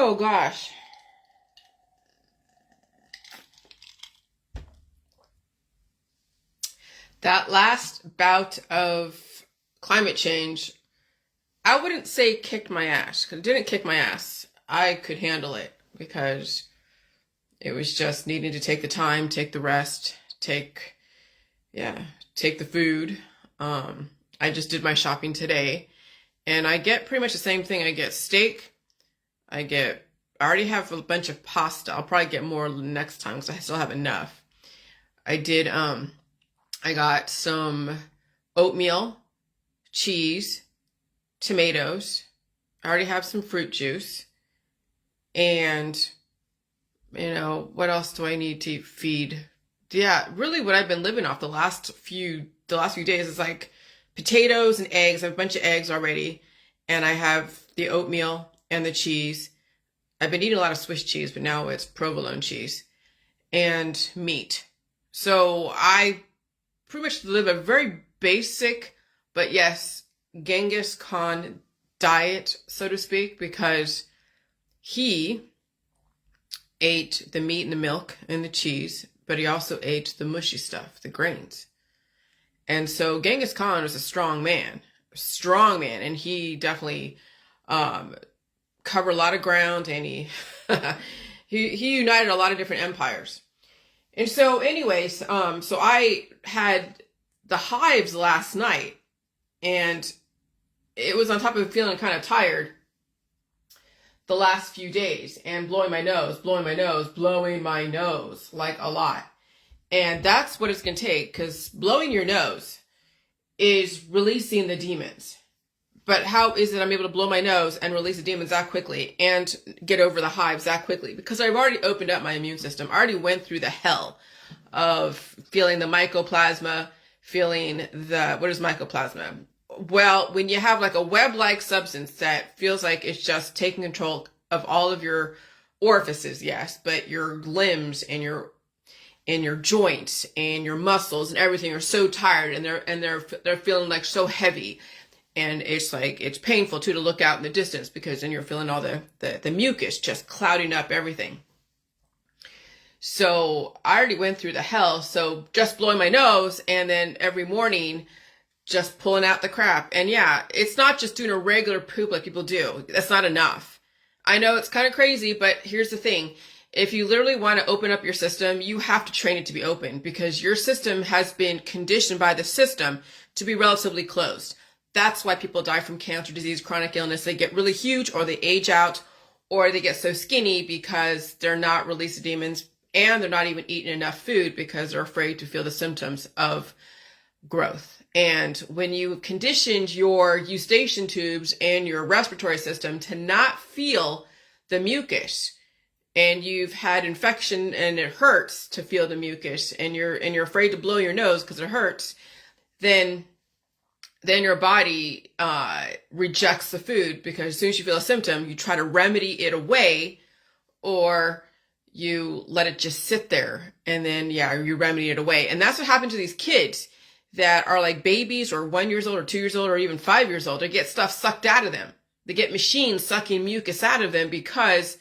Oh gosh. That last bout of climate change, I wouldn't say kicked my ass, because it didn't kick my ass. I could handle it because it was just needing to take the time, take the rest, take the food. I just did my shopping today, and I get pretty much the same thing. I get steak. I already have a bunch of pasta. I'll probably get more next time because I still have enough. I got some oatmeal, cheese, tomatoes. I already have some fruit juice. And, what else do I need to feed? Yeah, really what I've been living off the last few days is like potatoes and eggs. I have a bunch of eggs already. And I have the oatmeal and the cheese. I've been eating a lot of Swiss cheese, but now it's provolone cheese and meat. So I pretty much live a very basic, but yes, Genghis Khan diet, so to speak, because he ate the meat and the milk and the cheese, but he also ate the mushy stuff, the grains. And so Genghis Khan was a strong man, and he definitely covered a lot of ground, and he he united a lot of different empires. And so anyways, so I had the hives last night, and it was on top of feeling kind of tired the last few days and blowing my nose like a lot. And that's what it's going to take, because blowing your nose is releasing the demons. But how is it I'm able to blow my nose and release the demons that quickly and get over the hives that quickly? Because I've already opened up my immune system. I already went through the hell of feeling the mycoplasma, feeling what is mycoplasma? Well, when you have like a web-like substance that feels like it's just taking control of all of your orifices, yes, but your limbs and your joints and your muscles and everything are so tired, and they're feeling like so heavy. And it's like, it's painful too to look out in the distance, because then you're feeling all the mucus just clouding up everything. So I already went through the hell. So just blowing my nose, and then every morning just pulling out the crap. And yeah, it's not just doing a regular poop like people do. That's not enough. I know it's kind of crazy, but here's the thing. If you literally want to open up your system, you have to train it to be open, because your system has been conditioned by the system to be relatively closed. That's why people die from cancer, disease, chronic illness. They get really huge, or they age out, or they get so skinny because they're not releasing demons, and they're not even eating enough food because they're afraid to feel the symptoms of growth. And when you conditioned your eustachian tubes and your respiratory system to not feel the mucus, and you've had infection and it hurts to feel the mucus, and you're afraid to blow your nose because it hurts, then your body rejects the food, because as soon as you feel a symptom, you try to remedy it away, or you let it just sit there, and then you remedy it away. And that's what happened to these kids that are like babies, or 1 year old or 2 years old or even 5 years old. They get stuff sucked out of them. They get machines sucking mucus out of them because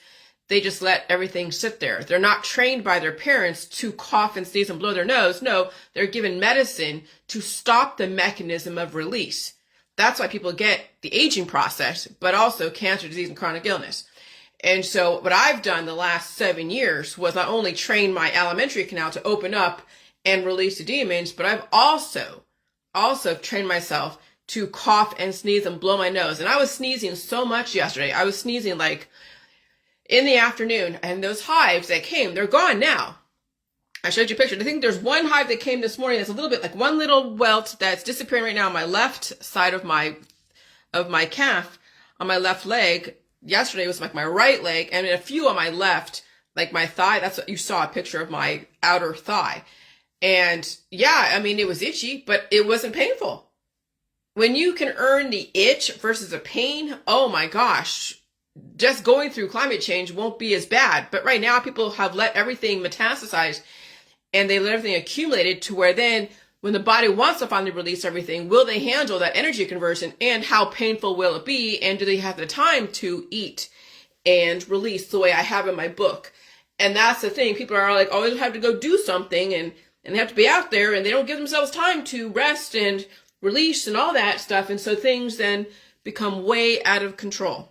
they just let everything sit there. They're not trained by their parents to cough and sneeze and blow their nose. No, they're given medicine to stop the mechanism of release. That's why people get the aging process, but also cancer, disease, and chronic illness. And so what I've done the last 7 years was not only train my alimentary canal to open up and release the demons, but I've also trained myself to cough and sneeze and blow my nose. And I was sneezing so much yesterday. I was sneezing like in the afternoon, and those hives that came, they're gone now. I showed you a picture. I think there's one hive that came this morning that's a little bit like one little welt that's disappearing right now on my left side of my calf, on my left leg. Yesterday it was like my right leg, and a few on my left, like my thigh. That's what you saw, a picture of my outer thigh. And yeah, I mean, it was itchy, but it wasn't painful. When you can earn the itch versus a pain, oh my gosh, just going through climate change won't be as bad. But right now people have let everything metastasize, and they let everything accumulated to where then when the body wants to finally release everything, will they handle that energy conversion, and how painful will it be? And do they have the time to eat and release the way I have in my book. And that's the thing. People are like, always have to go do something, and they have to be out there, and they don't give themselves time to rest and release and all that stuff. And so things then become way out of control.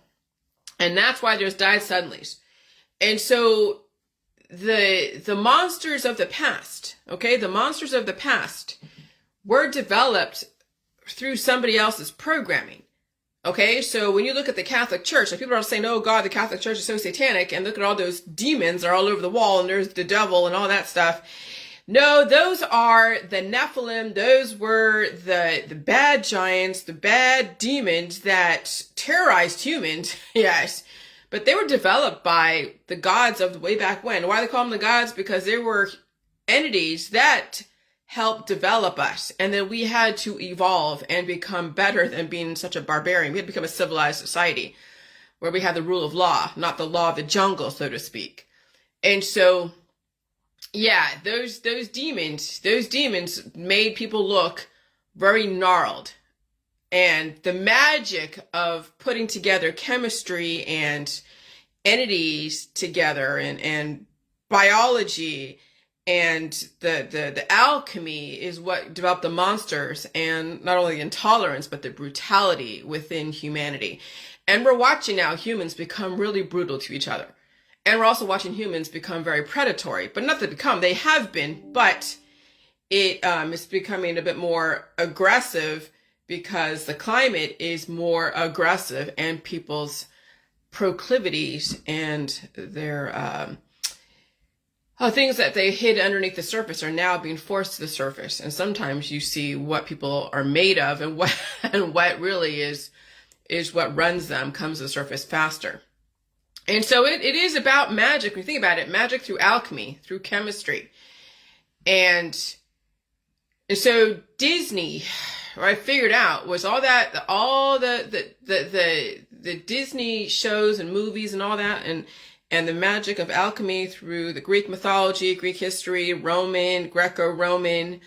And that's why there's died suddenlies. And so the monsters of the past, okay, the monsters of the past were developed through somebody else's programming. Okay, so when you look at the Catholic Church, like people are saying, oh God, the Catholic Church is so satanic, and look at all those demons are all over the wall, and there's the devil and all that stuff. No, those are the Nephilim. Those were the bad giants, the bad demons that terrorized humans. Yes. But they were developed by the gods of way back when. Why do they call them the gods? Because they were entities that helped develop us. And then we had to evolve and become better than being such a barbarian. We had to become a civilized society where we had the rule of law, not the law of the jungle, so to speak. And so, yeah, those demons made people look very gnarled. And the magic of putting together chemistry and entities together and biology and the alchemy is what developed the monsters, and not only the intolerance, but the brutality within humanity. And we're watching now humans become really brutal to each other. And we're also watching humans become very predatory, but not to become, they have been, but it is becoming a bit more aggressive because the climate is more aggressive, and people's proclivities and their things that they hid underneath the surface are now being forced to the surface. And sometimes you see what people are made of, and what really is what runs them comes to the surface faster. And so it is about magic. When you think about it, magic through alchemy, through chemistry. And so Disney, what I figured out was all the Disney shows and movies and all that, and the magic of alchemy through the Greek mythology, Greek history, Roman, Greco-Roman,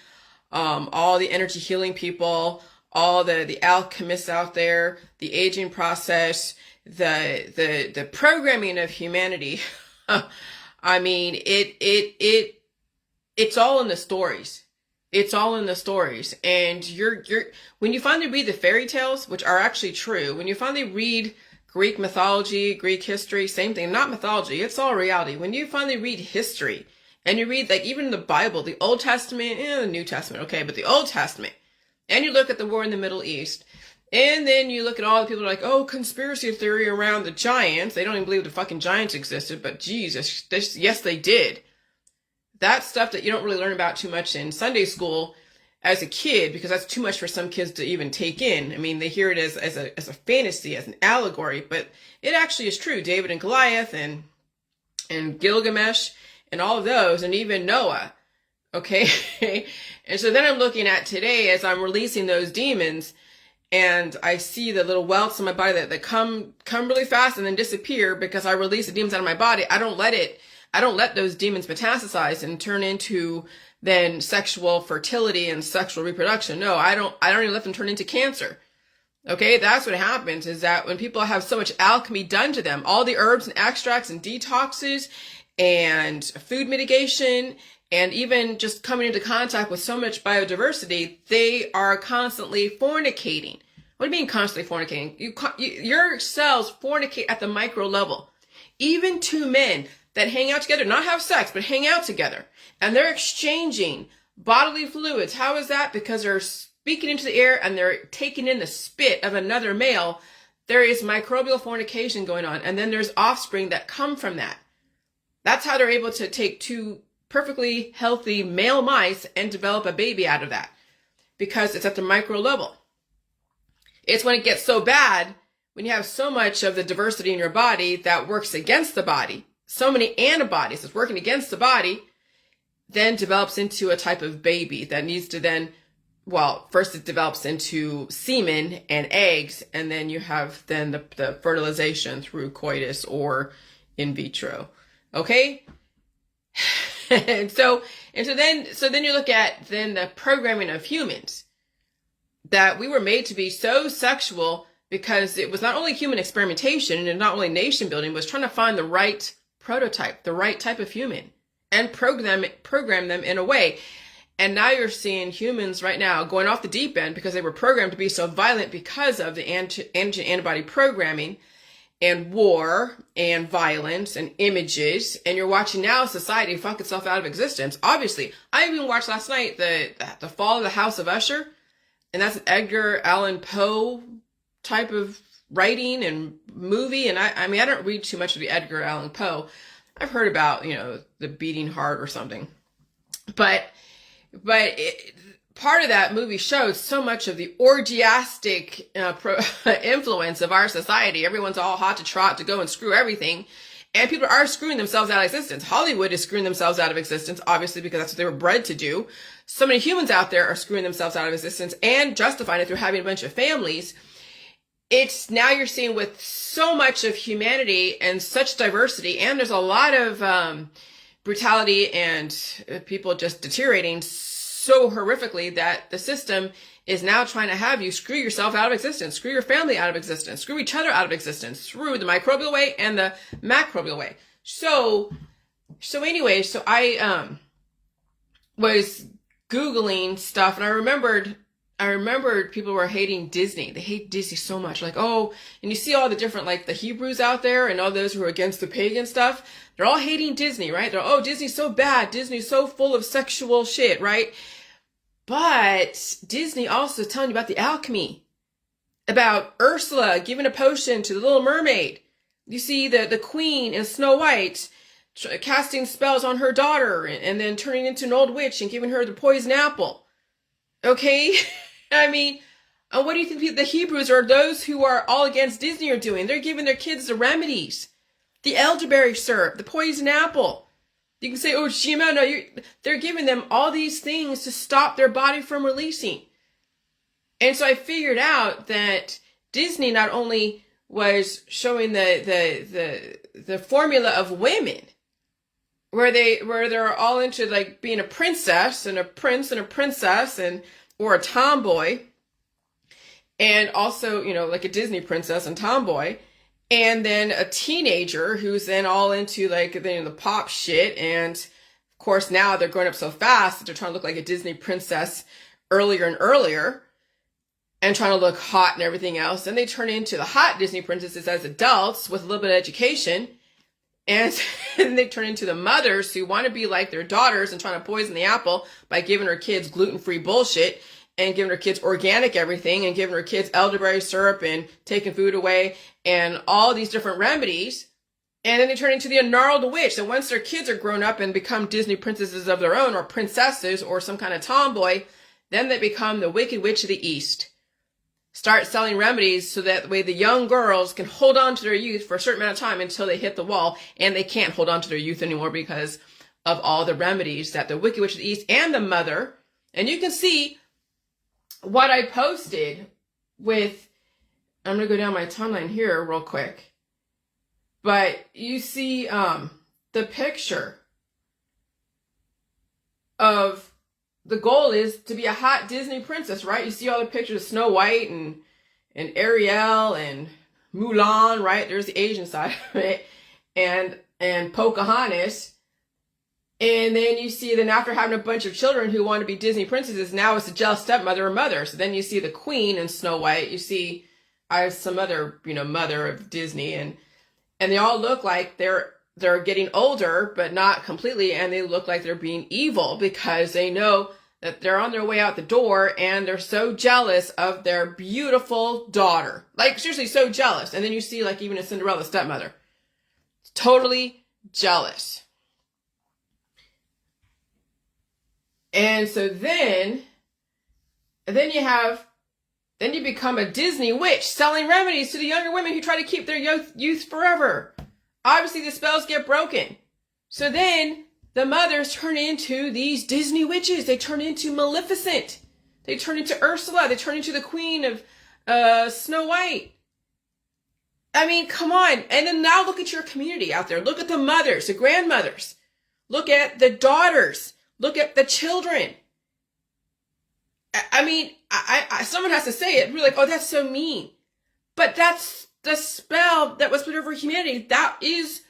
all the energy healing people, all the alchemists out there, the aging process, the programming of humanity. I mean, it's all in the stories. It's all in the stories. And when you finally read the fairy tales, which are actually true, when you finally read Greek mythology, Greek history, same thing, not mythology, it's all reality. When you finally read history, and you read, like, even the Bible, the Old Testament, the New Testament, okay, but the Old Testament, and you look at the war in the Middle East, and then you look at all the people who are like, oh, conspiracy theory around the giants. They don't even believe the fucking giants existed, but Jesus, yes, they did. That's stuff that you don't really learn about too much in Sunday school as a kid, because that's too much for some kids to even take in. I mean, they hear it as a fantasy, as an allegory, but it actually is true. David and Goliath and Gilgamesh and all of those, and even Noah. Okay. And so then I'm looking at today as I'm releasing those demons, and I see the little welts in my body that come really fast and then disappear because I release the demons out of my body. I don't let those demons metastasize and turn into then sexual fertility and sexual reproduction. No, I don't even let them turn into cancer. Okay, that's what happens, is that when people have so much alchemy done to them, all the herbs and extracts and detoxes and food mitigation, and even just coming into contact with so much biodiversity, they are constantly fornicating. What do you mean constantly fornicating? Your cells fornicate at the micro level. Even two men that hang out together, not have sex, but hang out together, and they're exchanging bodily fluids. How is that? Because they're speaking into the air and they're taking in the spit of another male. There is microbial fornication going on, and then there's offspring that come from that. That's how they're able to take two perfectly healthy male mice and develop a baby out of that, because it's at the micro level. It's when it gets so bad, when you have so much of the diversity in your body that works against the body, so many antibodies that's working against the body, then develops into a type of baby that needs to then, well, first it develops into semen and eggs, and then you have then the fertilization through coitus or in vitro. Okay? and so then you look at then the programming of humans, that we were made to be so sexual because it was not only human experimentation and not only nation building, it was trying to find the right prototype, the right type of human, and program them in a way. And now you're seeing humans right now going off the deep end because they were programmed to be so violent because of the antibody programming and war and violence and images. And you're watching now society fuck itself out of existence. Obviously, I even watched last night the Fall of the House of Usher, and that's an Edgar Allan Poe type of writing and movie. And I mean, I don't read too much of the Edgar Allan Poe. I've heard about, The Beating Heart or something, but part of that movie shows so much of the orgiastic influence of our society. Everyone's all hot to trot to go and screw everything. And people are screwing themselves out of existence. Hollywood is screwing themselves out of existence, obviously, because that's what they were bred to do. So many humans out there are screwing themselves out of existence and justifying it through having a bunch of families. It's now you're seeing with so much of humanity and such diversity, and there's a lot of brutality and people just deteriorating so horrifically that the system is now trying to have you screw yourself out of existence, screw your family out of existence, screw each other out of existence through the microbial way and the macrobial way. So anyway, I was Googling stuff, and I remembered people were hating Disney. They hate Disney so much. Like, oh, and you see all the different, like the Hebrews out there and all those who are against the pagan stuff. They're all hating Disney, right? They're, oh, Disney's so bad. Disney's so full of sexual shit, right? But Disney also is telling you about the alchemy, about Ursula giving a potion to the Little Mermaid. You see the queen in Snow White casting spells on her daughter and then turning into an old witch and giving her the poison apple. Okay? I mean, what do you think the Hebrews or those who are all against Disney are doing? They're giving their kids the remedies. The elderberry syrup, the poison apple. You can say, oh, Shima, no, they're giving them all these things to stop their body from releasing. And so I figured out that Disney not only was showing the formula of women, where they're all into like being a princess and a prince and a princess or a tomboy, and also, like a Disney princess and tomboy, and then a teenager who's then all into like the pop shit. And of course now they're growing up so fast that they're trying to look like a Disney princess earlier and earlier and trying to look hot and everything else. And they turn into the hot Disney princesses as adults with a little bit of education. And they turn into the mothers who want to be like their daughters and trying to poison the apple by giving her kids gluten-free bullshit and giving her kids organic everything and giving her kids elderberry syrup and taking food away and all these different remedies. And then they turn into the gnarled witch. And once their kids are grown up and become Disney princesses of their own or princesses or some kind of tomboy, then they become the Wicked Witch of the East. Start selling remedies so that way the young girls can hold on to their youth for a certain amount of time until they hit the wall, and they can't hold on to their youth anymore because of all the remedies that the Wicked Witch of the East and the mother. And you can see what I posted with, I'm going to go down my timeline here real quick, but you see the picture of the goal is to be a hot Disney princess, right? You see all the pictures of Snow White and Ariel and Mulan, right? There's the Asian side of it. And Pocahontas. And then you see then after having a bunch of children who want to be Disney princesses, now it's a jealous stepmother or mother. So then you see the queen in Snow White. You see some other, mother of Disney. And they all look like they're getting older, but not completely, and they look like they're being evil because they know that they're on their way out the door and they're so jealous of their beautiful daughter. Like, seriously, so jealous. And then you see, like, even a Cinderella stepmother. Totally jealous. And so then you become a Disney witch selling remedies to the younger women who try to keep their youth forever. Obviously, the spells get broken. So then the mothers turn into these Disney witches. They turn into Maleficent. They turn into Ursula. They turn into the queen of Snow White. I mean, come on. And then now look at your community out there. Look at the mothers, the grandmothers. Look at the daughters. Look at the children. I mean, someone has to say it. We're like, oh, that's so mean. But that's the spell that was put over humanity. That is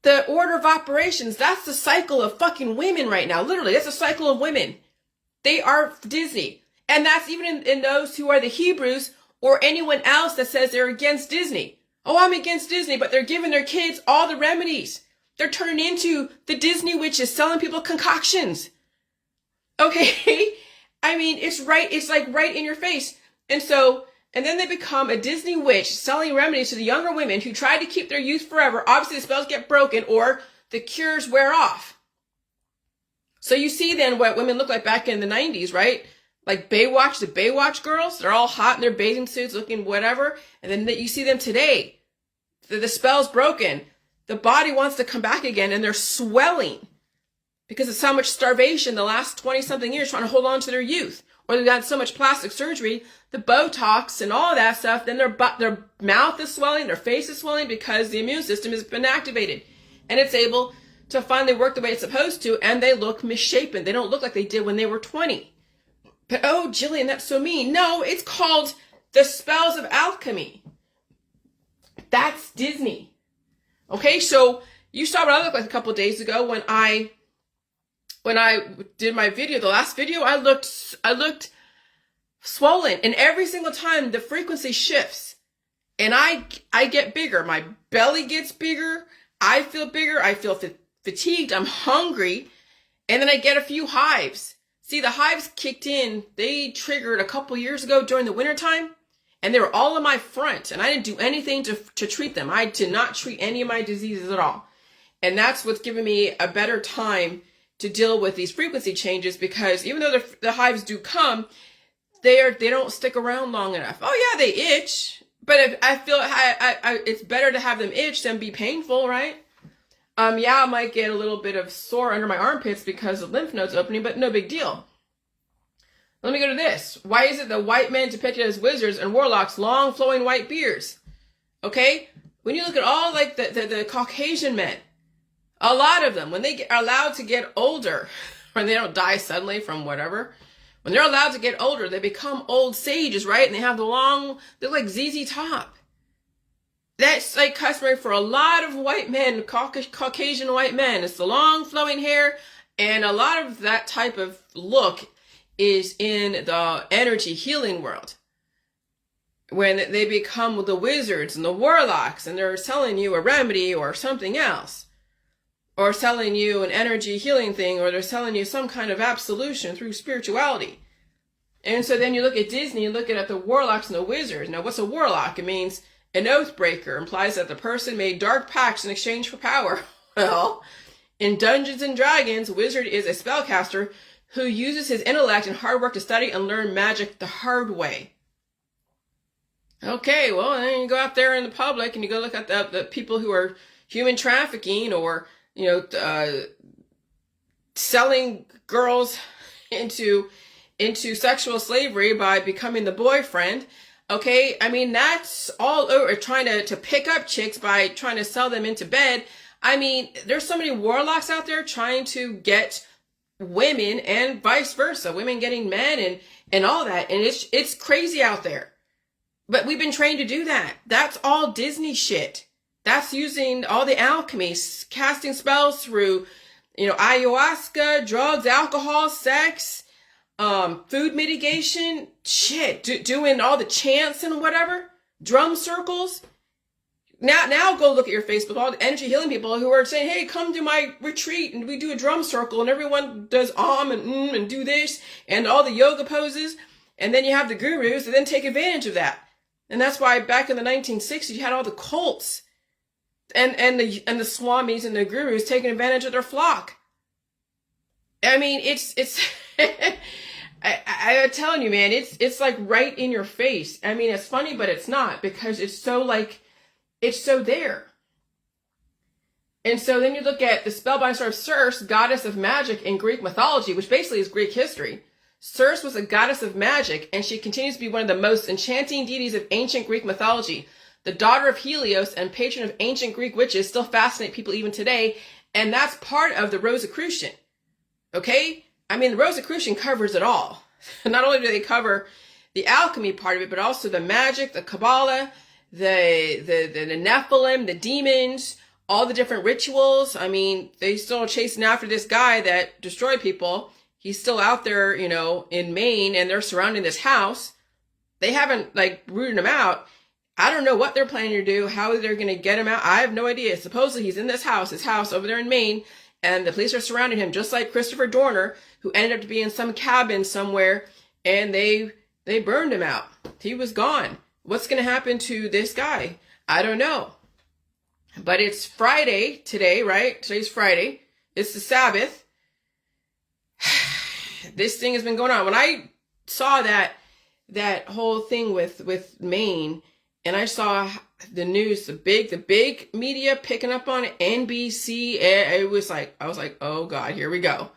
the order of operations. That's the cycle of fucking women right now. Literally, that's the cycle of women. They are Disney. And that's even in those who are the Hebrews or anyone else that says they're against Disney. Oh, I'm against Disney, but they're giving their kids all the remedies. They're turning into the Disney witches, selling people concoctions. Okay? I mean, it's like right in your face. And then they become a Disney witch selling remedies to the younger women who try to keep their youth forever. Obviously, the spells get broken or the cures wear off. So you see then what women look like back in the 90s, right? Like Baywatch, the Baywatch girls, they're all hot in their bathing suits looking whatever. And then you see them today. The spell's broken. The body wants to come back again and they're swelling because of so much starvation the last 20-something years trying to hold on to their youth. Or they've got so much plastic surgery, the Botox and all that stuff, then their mouth is swelling, their face is swelling because the immune system has been activated. And it's able to finally work the way it's supposed to, and they look misshapen. They don't look like they did when they were 20. But, oh, Jillian, that's so mean. No, it's called the spells of alchemy. That's Disney. Okay, so you saw what I looked like a couple of days ago when I did my video, the last video. I looked swollen, and every single time the frequency shifts, and I get bigger. My belly gets bigger. I feel bigger. I feel fatigued. I'm hungry, and then I get a few hives. See, the hives kicked in. They triggered a couple years ago during the wintertime. And they were all in my front, and I didn't do anything to treat them. I did not treat any of my diseases at all. And that's what's given me a better time to deal with these frequency changes, because even though the hives do come, they don't stick around long enough. Oh yeah, they itch, but if I feel it's better to have them itch than be painful, right? Yeah, I might get a little bit of sore under my armpits because of lymph nodes opening, but no big deal. Let me go to this. Why is it the white men depicted as wizards and warlocks, long flowing white beards? Okay? When you look at all like the Caucasian men, a lot of them, when they are allowed to get older, when they don't die suddenly from whatever, when they're allowed to get older, they become old sages, right? And they have the long, they're like ZZ Top. That's like customary for a lot of white men, Caucasian white men. It's the long flowing hair, and a lot of that type of look is in the energy healing world. When they become the wizards and the warlocks and they're selling you a remedy or something else, or selling you an energy healing thing, or they're selling you some kind of absolution through spirituality. And so then you look at Disney and look at the warlocks and the wizards. Now, what's a warlock? It means an oath breaker. Implies that the person made dark pacts in exchange for power. Well, in Dungeons and Dragons, a wizard is a spellcaster who uses his intellect and hard work to study and learn magic the hard way. Okay, well, then you go out there in the public and you go look at the people who are human trafficking or, selling girls into sexual slavery by becoming the boyfriend. Okay, I mean, that's all over, trying to pick up chicks by trying to sell them into bed. I mean, there's so many warlocks out there trying to get women and vice versa, women getting men and all that. And it's crazy out there. But we've been trained to do that. That's all Disney shit. That's using all the alchemy, casting spells through, ayahuasca, drugs, alcohol, sex, food mitigation, shit, doing all the chants and whatever, drum circles. Now go look at your Facebook, all the energy healing people who are saying, hey, come to my retreat and we do a drum circle and everyone does and do this and all the yoga poses. And then you have the gurus that then take advantage of that. And that's why back in the 1960s, you had all the cults and the swamis and the gurus taking advantage of their flock. I mean, it's I'm telling you, man, it's like right in your face. I mean, it's funny, but it's not, because it's so there. And so then you look at the spellbinder of Circe, goddess of magic in Greek mythology, which basically is Greek history. Circe was a goddess of magic, and she continues to be one of the most enchanting deities of ancient Greek mythology. The daughter of Helios and patron of ancient Greek witches still fascinate people even today, and that's part of the Rosicrucian. Okay? I mean, the Rosicrucian covers it all. Not only do they cover the alchemy part of it, but also the magic, the Kabbalah, the Nephilim, the demons, all the different rituals. I mean, they still are chasing after this guy that destroyed people. He's still out there, you know, in Maine, and they're surrounding this house. They haven't, like, rooted him out. I don't know what they're planning to do, how they're going to get him out. I have no idea. Supposedly he's in this house, his house over there in Maine, and the police are surrounding him, just like Christopher Dorner, who ended up to be in some cabin somewhere, and they burned him out. He was gone. What's going to happen to this guy? I don't know. But it's Friday today, right? Today's Friday. It's the Sabbath. This thing has been going on. When I saw that whole thing with Maine, and I saw the news, the big media picking up on it, NBC, it was like, I was like, oh God, here we go.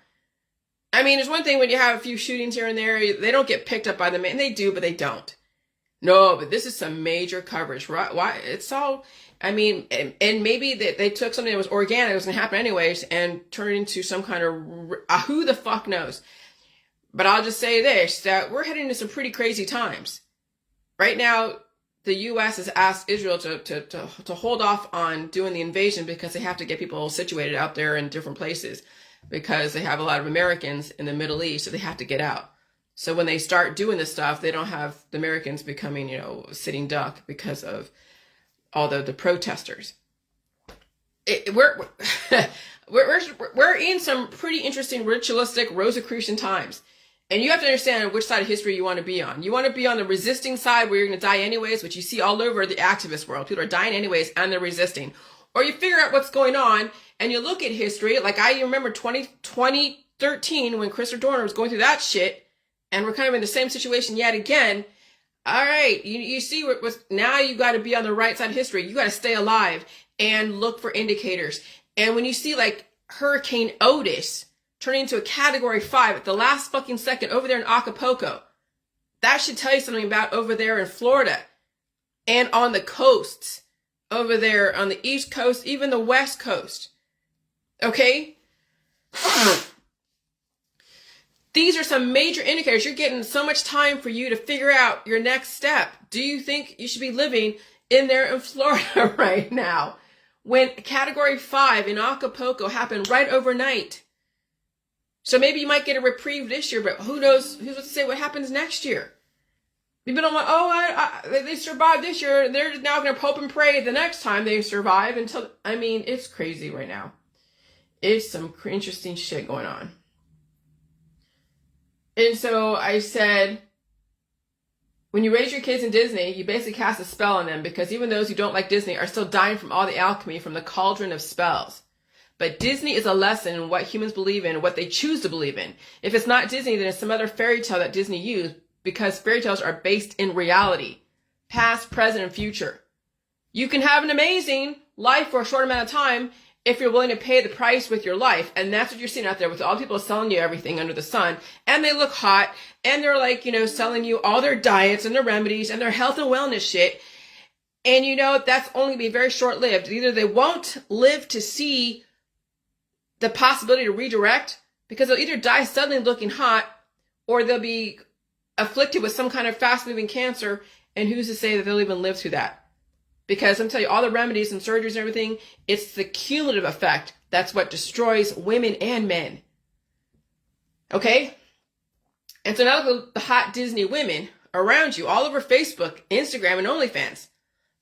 I mean, there's one thing when you have a few shootings here and there, they don't get picked up by the Maine. They do, but they don't. No, but this is some major coverage, right? Why? It's all, I mean, and maybe they took something that was organic, it was going to happen anyways, and turned it into some kind of, who the fuck knows? But I'll just say this, that we're heading into some pretty crazy times. Right now, the U.S. has asked Israel to hold off on doing the invasion because they have to get people situated out there in different places, because they have a lot of Americans in the Middle East, so they have to get out. So when they start doing this stuff, they don't have the Americans becoming, you know, sitting duck because of all the protesters. We're in some pretty interesting ritualistic Rosicrucian times. And you have to understand which side of history you want to be on. You want to be on the resisting side where you're going to die anyways, which you see all over the activist world. People are dying anyways and they're resisting. Or you figure out what's going on and you look at history. Like I remember 2013 when Christopher Dorner was going through that shit, and we're kind of in the same situation yet again. All right, you see what now you got to be on the right side of history. You got to stay alive and look for indicators. And when you see like Hurricane Otis turning into a Category 5 at the last fucking second over there in Acapulco, that should tell you something about over there in Florida and on the coasts over there on the East Coast, even the West Coast. Okay? These are some major indicators. You're getting so much time for you to figure out your next step. Do you think you should be living in there in Florida right now when Category 5 in Acapulco happened right overnight? So maybe you might get a reprieve this year, but who knows? Who's to say what happens next year? People don't want, they survived this year. They're now going to hope and pray the next time they survive until, I mean, it's crazy right now. It's some interesting shit going on. And so I said, when you raise your kids in Disney, you basically cast a spell on them, because even those who don't like Disney are still dying from all the alchemy from the cauldron of spells. But Disney is a lesson in what humans believe in, what they choose to believe in. If it's not Disney, then it's some other fairy tale that Disney used, because fairy tales are based in reality, past, present, and future. You can have an amazing life for a short amount of time if you're willing to pay the price with your life. And that's what you're seeing out there with all the people selling you everything under the sun. And they look hot. And they're like, you know, selling you all their diets and their remedies and their health and wellness shit. And you know, that's only going to be very short-lived. Either they won't live to see the possibility to redirect, because they'll either die suddenly looking hot, or they'll be afflicted with some kind of fast-moving cancer. And who's to say that they'll even live through that? Because I'm telling you, all the remedies and surgeries and everything, it's the cumulative effect. That's what destroys women and men. Okay? And so now the hot Disney women around you, all over Facebook, Instagram, and OnlyFans,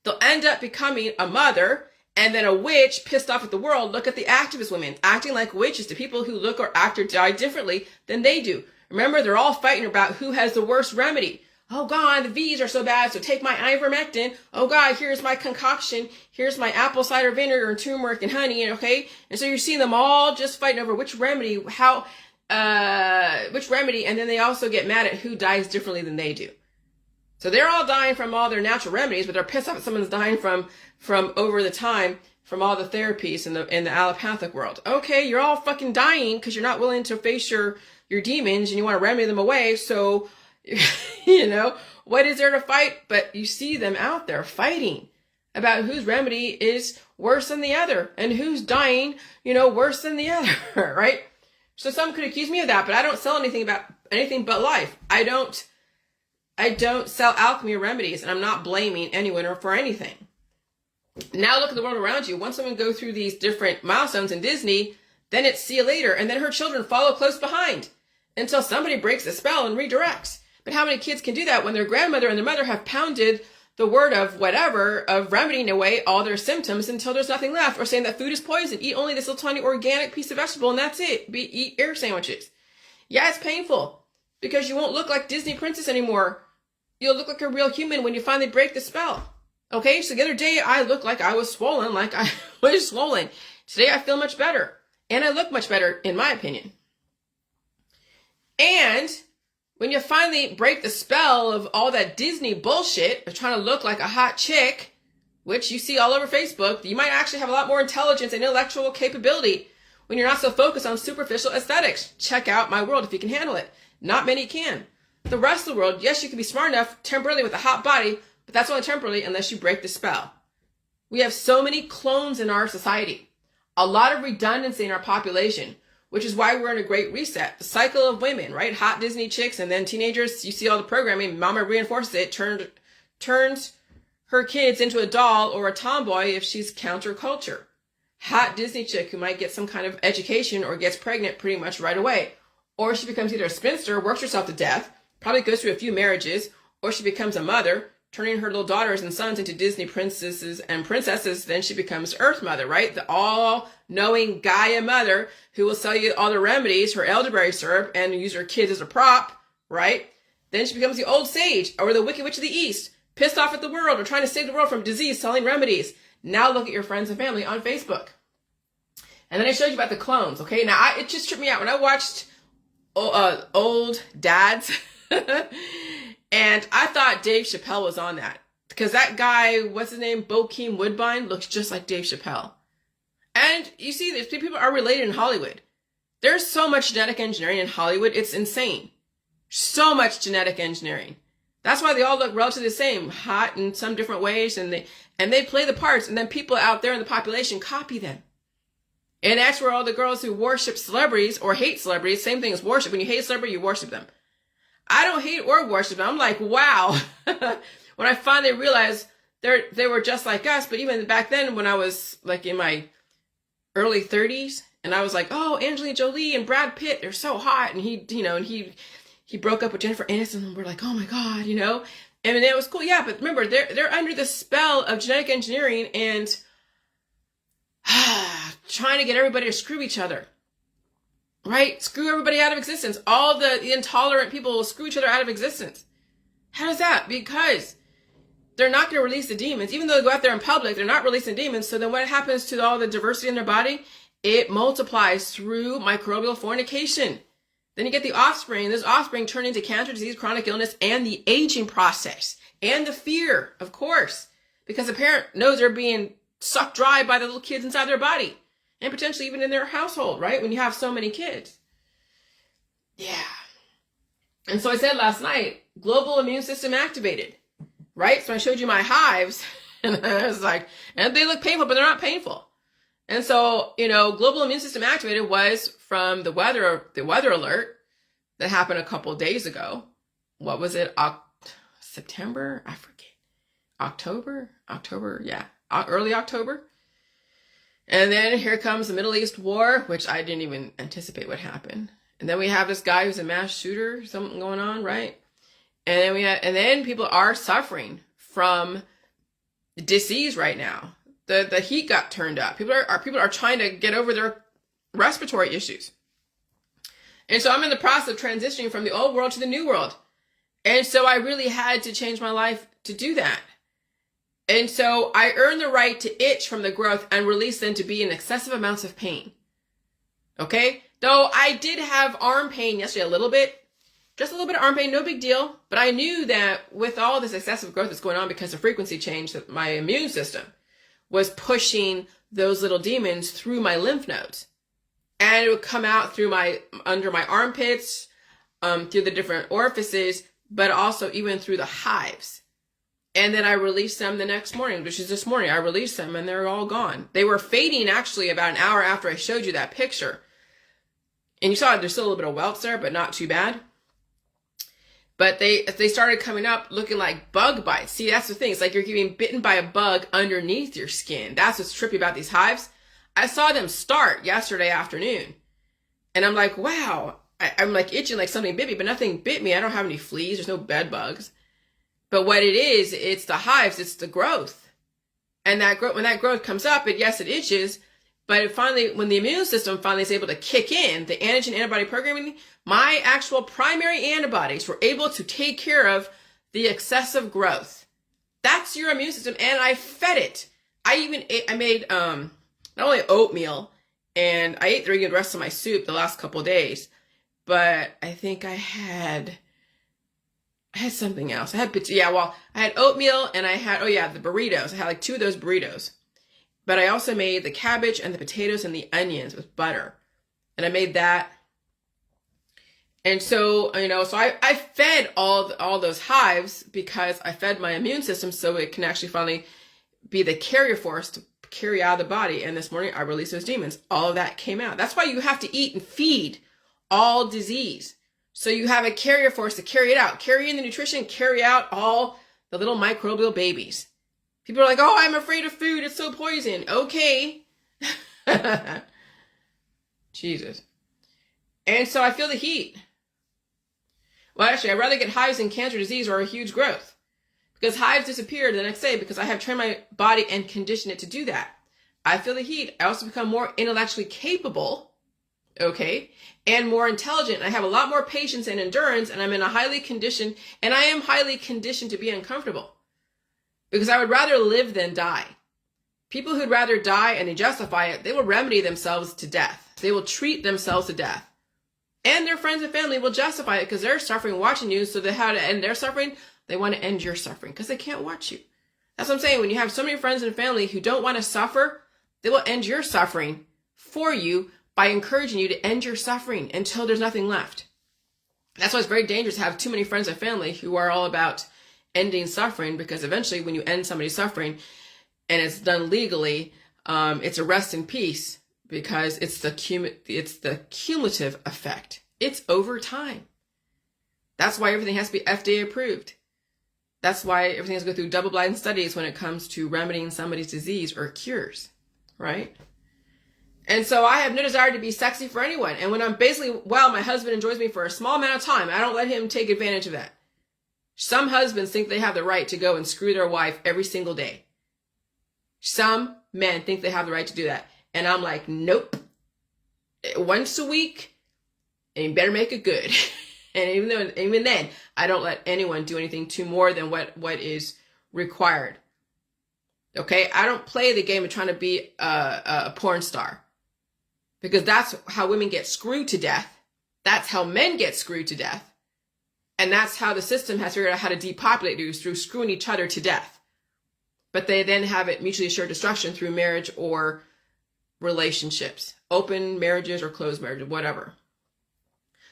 they'll end up becoming a mother and then a witch pissed off at the world. Look at the activist women acting like witches to people who look or act or die differently than they do. Remember, they're all fighting about who has the worst remedy. Oh God, the V's are so bad, so take my ivermectin. Oh God, here's my concoction. Here's my apple cider vinegar and turmeric and honey, okay? And so you're seeing them all just fighting over which remedy, which remedy, and then they also get mad at who dies differently than they do. So they're all dying from all their natural remedies, but they're pissed off that someone's dying from over the time from all the therapies in the allopathic world. Okay, you're all fucking dying because you're not willing to face your demons and you want to remedy them away, so you know, what is there to fight? But you see them out there fighting about whose remedy is worse than the other and who's dying, you know, worse than the other, right? So some could accuse me of that, but I don't sell anything about anything but life. I don't I don't sell alchemy remedies, and I'm not blaming anyone or for anything. Now look at the world around you. Once women go through these different milestones in Disney, then it's see you later, and then her children follow close behind until somebody breaks the spell and redirects. But how many kids can do that when their grandmother and their mother have pounded the word of whatever, of remedying away all their symptoms until there's nothing left, or saying that food is poison, eat only this little tiny organic piece of vegetable and that's it, eat air sandwiches. Yeah, it's painful because you won't look like Disney princess anymore. You'll look like a real human when you finally break the spell. Okay, so the other day I looked like I was swollen, like I was swollen. Today I feel much better, and I look much better, in my opinion. And when you finally break the spell of all that Disney bullshit of trying to look like a hot chick, which you see all over Facebook, you might actually have a lot more intelligence and intellectual capability when you're not so focused on superficial aesthetics. Check out my world if you can handle it. Not many can. The rest of the world, yes, you can be smart enough temporarily with a hot body, but that's only temporarily unless you break the spell. We have so many clones in our society, a lot of redundancy in our population, which is why we're in a great reset. The cycle of women, right? Hot Disney chicks, and then teenagers, you see all the programming, mama reinforces it, turns her kids into a doll or a tomboy if she's counterculture. Hot Disney chick who might get some kind of education or gets pregnant pretty much right away. Or she becomes either a spinster, works herself to death, probably goes through a few marriages, or she becomes a mother, turning her little daughters and sons into Disney princesses and princesses. Then she becomes Earth Mother, right? The all-knowing Gaia mother who will sell you all the remedies, her elderberry syrup, and use her kids as a prop, right? Then she becomes the old sage or the wicked witch of the East, pissed off at the world or trying to save the world from disease, selling remedies. Now look at your friends and family on Facebook. And then I showed you about the clones, okay? Now, it just tripped me out when I watched old dads. And I thought Dave Chappelle was on that. Because that guy, what's his name? Bokeem Woodbine, looks just like Dave Chappelle. And you see, these people are related in Hollywood. There's so much genetic engineering in Hollywood, it's insane. So much genetic engineering. That's why they all look relatively the same, hot in some different ways, and they play the parts, and then people out there in the population copy them. And that's where all the girls who worship celebrities or hate celebrities, same thing as worship. When you hate a celebrity, you worship them. I don't hate or worship them. I'm like, wow. When I finally realized they were just like us, but even back then when I was like in my early 30s, and I was like, oh, Angelina Jolie and Brad Pitt, they're so hot. And he broke up with Jennifer Aniston, and we're like, oh my God, And it was cool. Yeah, but remember, they're under the spell of genetic engineering and trying to get everybody to screw each other. Right? Screw everybody out of existence. All the intolerant people will screw each other out of existence. How does that? Because they're not going to release the demons. Even though they go out there in public, they're not releasing demons. So then what happens to all the diversity in their body? It multiplies through microbial fornication. Then you get the offspring. This offspring turn into cancer, disease, chronic illness, and the aging process. And the fear, of course. Because the parent knows they're being sucked dry by the little kids inside their body. And potentially even in their household, right? When you have so many kids. Yeah. And so I said last night, global immune system activated, right? So I showed you my hives, and I was like, and they look painful, but they're not painful. And so, global immune system activated was from the weather alert that happened a couple of days ago. What was it? September? I forget. October? Yeah. Early October. And then here comes the Middle East war, which I didn't even anticipate would happen. And then we have this guy who's a mass shooter, something going on, right? And then people are suffering from disease right now. The heat got turned up. People are trying to get over their respiratory issues. And so I'm in the process of transitioning from the old world to the new world. And so I really had to change my life to do that. And so I earned the right to itch from the growth and release them to be in excessive amounts of pain. Okay? Though I did have arm pain yesterday a little bit. Just a little bit of arm pain, no big deal. But I knew that with all this excessive growth that's going on because of frequency change, that my immune system was pushing those little demons through my lymph nodes. And it would come out through under my armpits, through the different orifices, but also even through the hives. And then I released them the next morning, which is this morning. I released them and they're all gone. They were fading actually about an hour after I showed you that picture. And you saw there's still a little bit of welts there, but not too bad. But they started coming up looking like bug bites. See, that's the thing. It's like you're getting bitten by a bug underneath your skin. That's what's trippy about these hives. I saw them start yesterday afternoon. And I'm like, wow. I'm like itching like something bit me, but nothing bit me. I don't have any fleas. There's no bed bugs. But what it is, it's the hives. It's the growth. And that growth, when that growth comes up, yes, it itches. But it finally, when the immune system finally is able to kick in, the antigen antibody programming, my actual primary antibodies were able to take care of the excessive growth. That's your immune system. And I fed it. I made, not only oatmeal, and I ate the rest of my soup the last couple of days, but I think I had something else. I had oatmeal and I had, the burritos. I had like 2 of those burritos. But I also made the cabbage and the potatoes and the onions with butter. And I made that. And so, so I fed all those hives because I fed my immune system so it can actually finally be the carrier force to carry out of the body. And this morning I released those demons. All of that came out. That's why you have to eat and feed all disease. So you have a carrier force to carry it out. Carry in the nutrition, carry out all the little microbial babies. People are like, oh, I'm afraid of food. It's so poison. Okay. Jesus. And so I feel the heat. Well, actually, I'd rather get hives than cancer disease or a huge growth. Because hives disappeared the next day because I have trained my body and conditioned it to do that. I feel the heat. I also become more intellectually capable, okay, and more intelligent. I have a lot more patience and endurance, and I am highly conditioned to be uncomfortable. Because I would rather live than die. People who'd rather die and they justify it, they will remedy themselves to death. They will treat themselves to death. And their friends and family will justify it because they're suffering watching you, so how to end their suffering? They want to end your suffering because they can't watch you. That's what I'm saying. When you have so many friends and family who don't want to suffer, they will end your suffering for you by encouraging you to end your suffering until there's nothing left. That's why it's very dangerous to have too many friends and family who are all about ending suffering, because eventually when you end somebody's suffering and it's done legally, it's a rest in peace because it's the cumulative effect. It's over time. That's why everything has to be FDA approved. That's why everything has to go through double-blind studies when it comes to remedying somebody's disease or cures, right? And so I have no desire to be sexy for anyone. And when I'm basically, my husband enjoys me for a small amount of time, I don't let him take advantage of that. Some husbands think they have the right to go and screw their wife every single day. Some men think they have the right to do that. And I'm like, nope. Once a week, and you better make it good. And even then, I don't let anyone do anything to more than what is required. Okay? I don't play the game of trying to be a porn star. Because that's how women get screwed to death. That's how men get screwed to death. And that's how the system has figured out how to depopulate you, through screwing each other to death. But they then have it mutually assured destruction through marriage or relationships. Open marriages or closed marriages, whatever.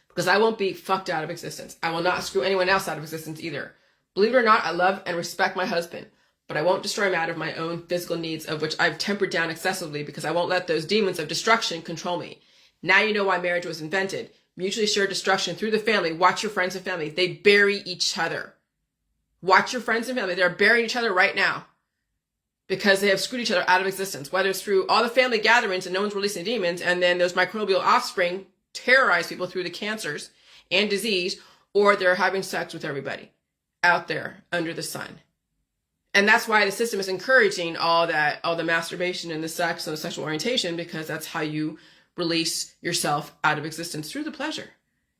Because I won't be fucked out of existence. I will not screw anyone else out of existence either. Believe it or not, I love and respect my husband. But I won't destroy him out of my own physical needs, of which I've tempered down excessively, because I won't let those demons of destruction control me. Now you know why marriage was invented. Mutually assured destruction through the family. Watch your friends and family. They bury each other. Watch your friends and family. They're burying each other right now because they have screwed each other out of existence, whether it's through all the family gatherings and no one's releasing demons, and then those microbial offspring terrorize people through the cancers and disease, or they're having sex with everybody out there under the sun. And that's why the system is encouraging all the masturbation and the sex and the sexual orientation, because that's how you release yourself out of existence, through the pleasure.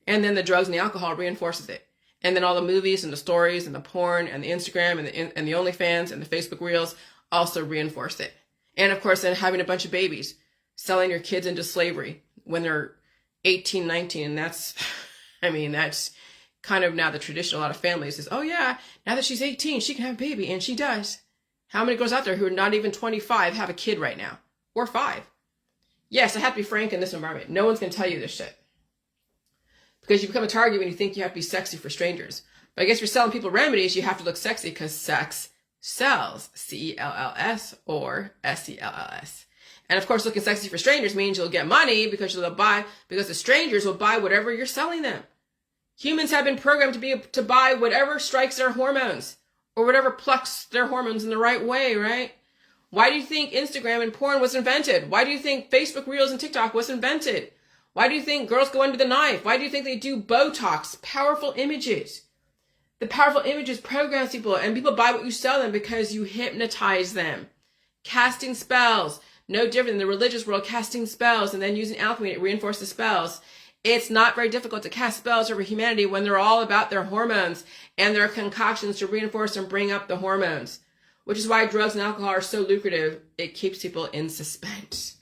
And then the drugs and the alcohol reinforces it. And then all the movies and the stories and the porn and the Instagram and the OnlyFans and the Facebook Reels also reinforce it. And of course, then having a bunch of babies, selling your kids into slavery when they're 18, 19. And that's kind of now the tradition. A lot of families is, oh yeah, now that she's 18, she can have a baby. And she does. How many girls out there who are not even 25 have a kid right now? Or 5? Yes, I have to be frank in this environment. No one's going to tell you this shit. Because you become a target when you think you have to be sexy for strangers. But I guess if you're selling people remedies, you have to look sexy because sex sells. C-E-L-L-S or S-E-L-L-S. And of course, looking sexy for strangers means you'll get money because the strangers will buy whatever you're selling them. Humans have been programmed to buy whatever strikes their hormones or whatever plucks their hormones in the right way, right? Why do you think Instagram and porn was invented? Why do you think Facebook Reels and TikTok was invented? Why do you think girls go under the knife? Why do you think they do Botox? Powerful images. The powerful images program people, and people buy what you sell them because you hypnotize them. Casting spells, no different than the religious world, casting spells and then using alchemy to reinforce the spells. It's not very difficult to cast spells over humanity when they're all about their hormones and their concoctions to reinforce and bring up the hormones, which is why drugs and alcohol are so lucrative. It keeps people in suspense.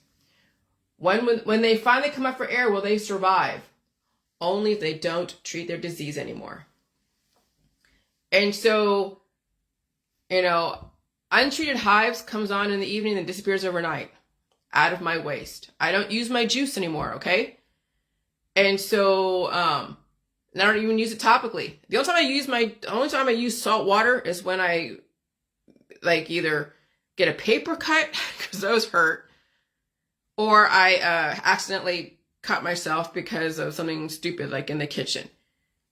When they finally come up for air, will they survive? Only if they don't treat their disease anymore. And so, untreated hives comes on in the evening and disappears overnight out of my waist. I don't use my juice anymore, okay? And so, I don't even use it topically. The only time I use salt water is when I either get a paper cut, because those hurt, or I accidentally cut myself because of something stupid like in the kitchen.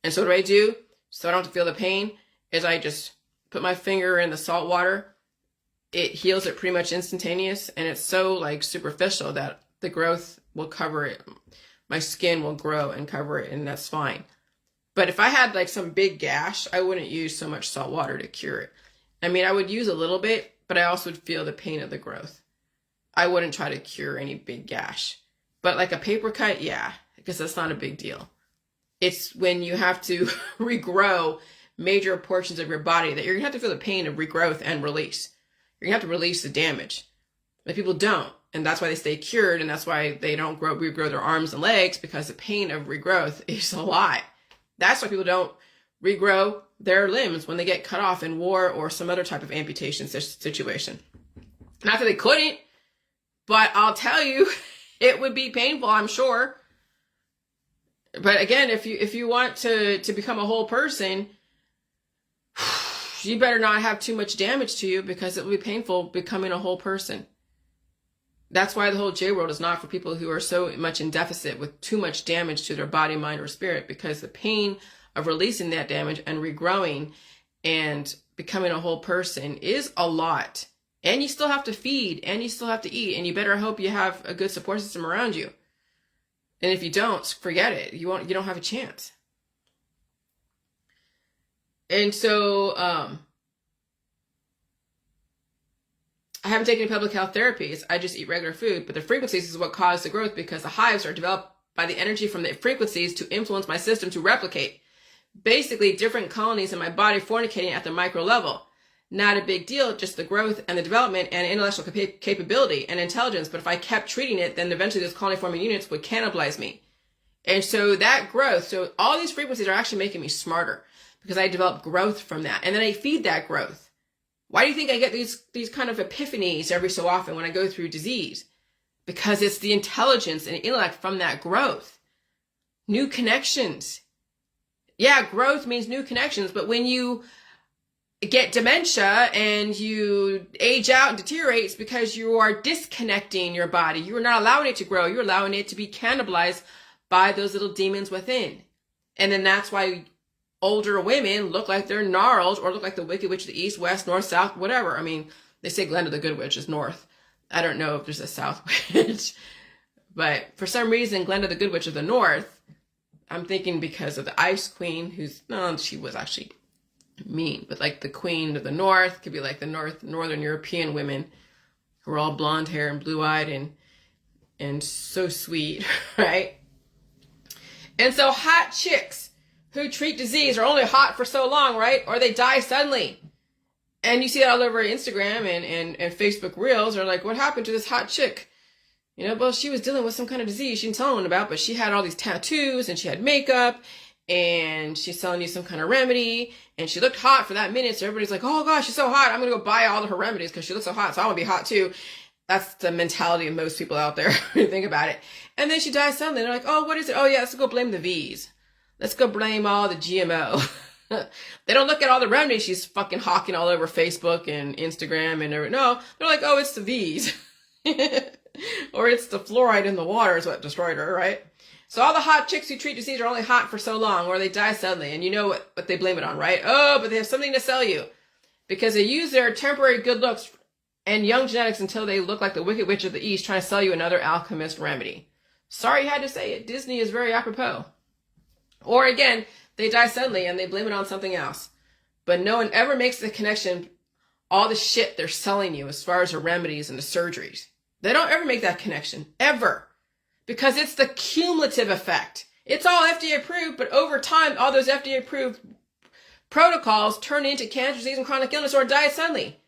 And so what do I do? So I don't have to feel the pain, is I just put my finger in the salt water. It heals it pretty much instantaneous, and it's so superficial that the growth will cover it. My skin will grow and cover it, and that's fine. But if I had some big gash, I wouldn't use so much salt water to cure it. I mean, I would use a little bit, but I also would feel the pain of the growth. I wouldn't try to cure any big gash. But a paper cut, yeah, because that's not a big deal. It's when you have to regrow major portions of your body that you're going to have to feel the pain of regrowth and release. You're going to have to release the damage. But people don't. And that's why they stay cured, and that's why they don't regrow their arms and legs, because the pain of regrowth is a lot. That's why people don't regrow their limbs when they get cut off in war or some other type of amputation situation. Not that they couldn't, but I'll tell you, it would be painful, I'm sure. But again, if you want to become a whole person, you better not have too much damage to you, because it will be painful becoming a whole person. That's why the whole J world is not for people who are so much in deficit with too much damage to their body, mind, or spirit, because the pain of releasing that damage and regrowing and becoming a whole person is a lot. And you still have to feed, and you still have to eat, and you better hope you have a good support system around you. And if you don't, forget it. You don't have a chance. And so, I haven't taken any public health therapies. I just eat regular food, but the frequencies is what caused the growth, because the hives are developed by the energy from the frequencies to influence my system to replicate. Basically, different colonies in my body fornicating at the micro level. Not a big deal, just the growth and the development and intellectual capability and intelligence. But if I kept treating it, then eventually those colony forming units would cannibalize me. And so that growth, so all these frequencies are actually making me smarter, because I develop growth from that. And then I feed that growth. Why do you think I get these kind of epiphanies every so often when I go through disease? Because it's the intelligence and intellect from that growth. New connections. Yeah, growth means new connections, but when you get dementia and you age out and deteriorate, it's because you are disconnecting your body. You are not allowing it to grow. You're allowing it to be cannibalized by those little demons within. And then that's why older women look like they're gnarled, or look like the Wicked Witch of the East, West, North, South, whatever. I mean, they say Glenda the Good Witch is North. I don't know if there's a South Witch. But for some reason, Glenda the Good Witch of the North, I'm thinking because of the Ice Queen, she was actually mean, but the Queen of the North could be like the Northern European women who are all blonde hair and blue-eyed and so sweet, right? And so hot chicks who treat disease are only hot for so long, right? Or they die suddenly. And you see that all over Instagram and Facebook Reels are like, what happened to this hot chick? Well, she was dealing with some kind of disease she didn't tell anyone about, but she had all these tattoos and she had makeup and she's selling you some kind of remedy and she looked hot for that minute. So everybody's like, oh gosh, she's so hot. I'm going to go buy all of her remedies because she looks so hot. So I want to be hot too. That's the mentality of most people out there when you think about it. And then she dies suddenly. They're like, oh, what is it? Oh yeah, let's go blame the V's. Let's go blame all the GMO. They don't look at all the remedies she's fucking hawking all over Facebook and Instagram and everything. No, they're like, oh, it's the V's. Or it's the fluoride in the water is what destroyed her, right? So all the hot chicks who treat disease are only hot for so long, or they die suddenly. And you know what they blame it on, right? Oh, but they have something to sell you. Because they use their temporary good looks and young genetics until they look like the Wicked Witch of the East trying to sell you another alchemist remedy. Sorry you had to say it. Disney is very apropos. Or again, they die suddenly and they blame it on something else. But no one ever makes the connection, all the shit they're selling you as far as the remedies and the surgeries. They don't ever make that connection. Ever. Because it's the cumulative effect. It's all FDA approved, but over time, all those FDA approved protocols turn into cancer, disease, and chronic illness or die suddenly.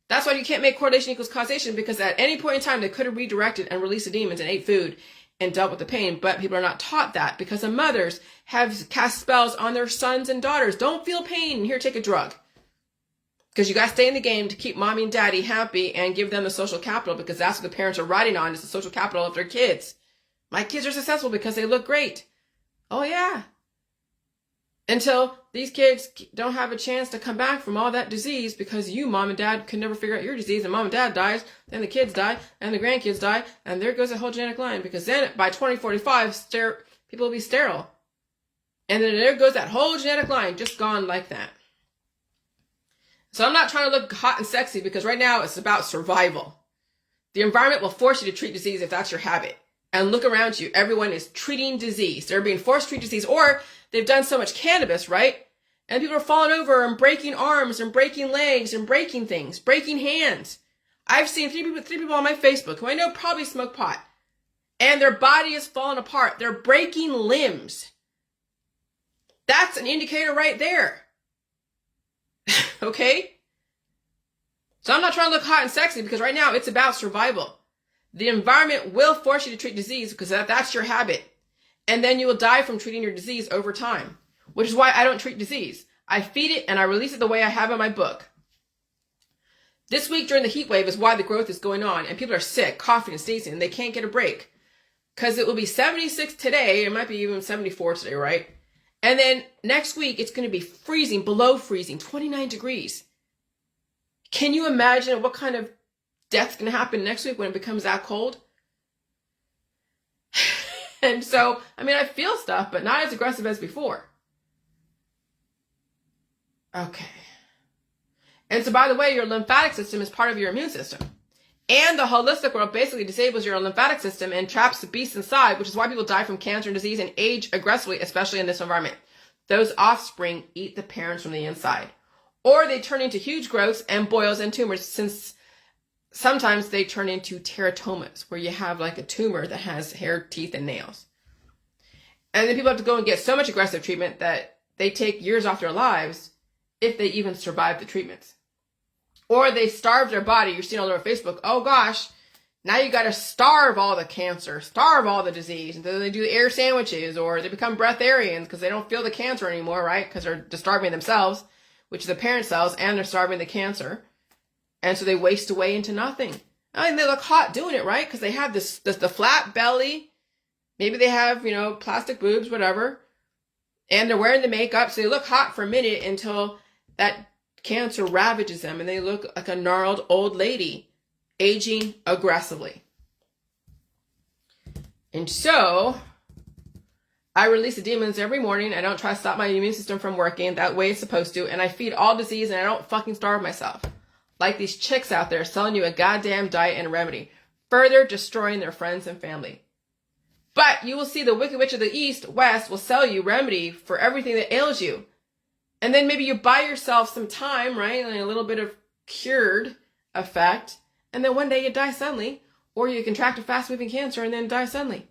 That's why you can't make correlation equals causation, because at any point in time, they could have redirected and released the demons and ate food and dealt with the pain, but people are not taught that because the mothers have cast spells on their sons and daughters. Don't feel pain. Here, take a drug. Because you got to stay in the game to keep mommy and daddy happy and give them the social capital, because that's what the parents are riding on, is the social capital of their kids. My kids are successful because they look great. Oh, yeah. Until these kids don't have a chance to come back from all that disease because you, mom and dad, can never figure out your disease, and mom and dad dies, then the kids die, and the grandkids die, and there goes the whole genetic line, because then by 2045, people will be sterile. And then there goes that whole genetic line, just gone like that. So I'm not trying to look hot and sexy, because right now it's about survival. The environment will force you to treat disease if that's your habit. And look around you. Everyone is treating disease. They're being forced to treat disease, or they've done so much cannabis, right? And people are falling over and breaking arms and breaking legs and breaking things, breaking hands. I've seen three people on my Facebook who I know probably smoke pot, and their body is falling apart. They're breaking limbs. That's an indicator right there. Okay? So I'm not trying to look hot and sexy, because right now it's about survival. The environment will force you to treat disease because that's your habit. And then you will die from treating your disease over time, which is why I don't treat disease. I feed it and I release it the way I have in my book. This week during the heat wave is why the growth is going on, and people are sick, coughing and sneezing, and they can't get a break. Because it will be 76 today, it might be even 74 today, right? And then next week it's going to be freezing, below freezing, 29 degrees. Can you imagine what kind of death's going to happen next week when it becomes that cold? And so, I mean, I feel stuff, but not as aggressive as before. Okay. And so, by the way, your lymphatic system is part of your immune system. And the holistic world basically disables your lymphatic system and traps the beast inside, which is why people die from cancer and disease and age aggressively, especially in this environment. Those offspring eat the parents from the inside. Or they turn into huge growths and boils and tumors, since sometimes they turn into teratomas, where you have like a tumor that has hair, teeth, and nails. And then people have to go and get so much aggressive treatment that they take years off their lives if they even survive the treatments. Or they starve their body. You're seeing all over Facebook, oh gosh, now you got to starve all the cancer, starve all the disease. And then they do air sandwiches, or they become breatharians because they don't feel the cancer anymore, right? Because they're starving themselves, which is the parent cells, and they're starving the cancer. And so they waste away into nothing. I mean, they look hot doing it, right? Because they have the flat belly. Maybe they have, plastic boobs, whatever. And they're wearing the makeup. So they look hot for a minute until that cancer ravages them. And they look like a gnarled old lady, aging aggressively. And so I release the demons every morning. I don't try to stop my immune system from working. That way it's supposed to. And I feed all disease, and I don't fucking starve myself. Like these chicks out there selling you a goddamn diet and remedy, further destroying their friends and family. But you will see the Wicked Witch of the East, West, will sell you remedy for everything that ails you. And then maybe you buy yourself some time, right? And a little bit of cured effect. And then one day you die suddenly. Or you contract a fast-moving cancer and then die suddenly.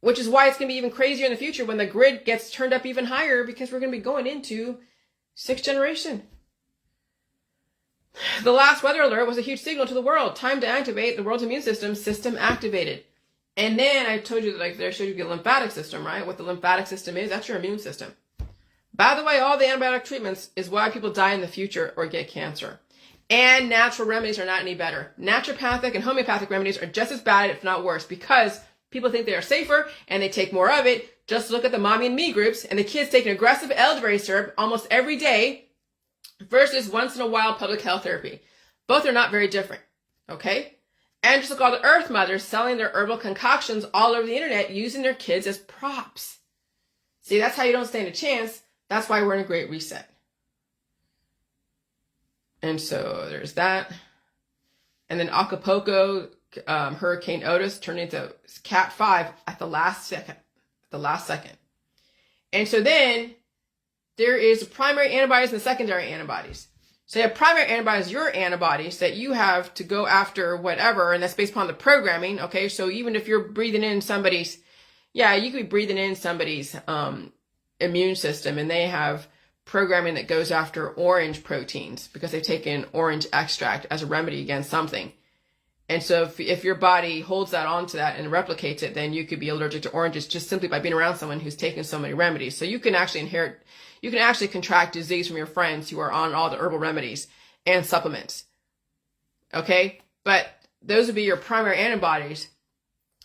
Which is why it's going to be even crazier in the future when the grid gets turned up even higher, because we're going to be going into 6th generation. The last weather alert was a huge signal to the world. Time to activate the world's immune system activated. And then I told you that I showed you the lymphatic system, right? What the lymphatic system is, that's your immune system. By the way, all the antibiotic treatments is why people die in the future or get cancer. And natural remedies are not any better. Naturopathic and homeopathic remedies are just as bad, if not worse, because people think they are safer and they take more of it. Just look at the mommy and me groups, and the kids take an aggressive elderberry syrup almost every day versus once in a while public health therapy. Both are not very different, okay? And just like all the Earth mothers selling their herbal concoctions all over the internet, using their kids as props. See, that's how you don't stand a chance. That's why we're in a great reset. And so there's that. And then Acapulco, Hurricane Otis turned into Cat 5 at the last second. And so then there is primary antibodies and secondary antibodies. So you have primary antibodies, your antibodies that you have to go after whatever, and that's based upon the programming, okay? So even if you're breathing in somebody's, you could be breathing in somebody's immune system, and they have programming that goes after orange proteins because they've taken orange extract as a remedy against something. And so if your body holds that onto that and replicates it, then you could be allergic to oranges just simply by being around someone who's taken so many remedies. So you can actually contract disease from your friends who are on all the herbal remedies and supplements. Okay? But those would be your primary antibodies.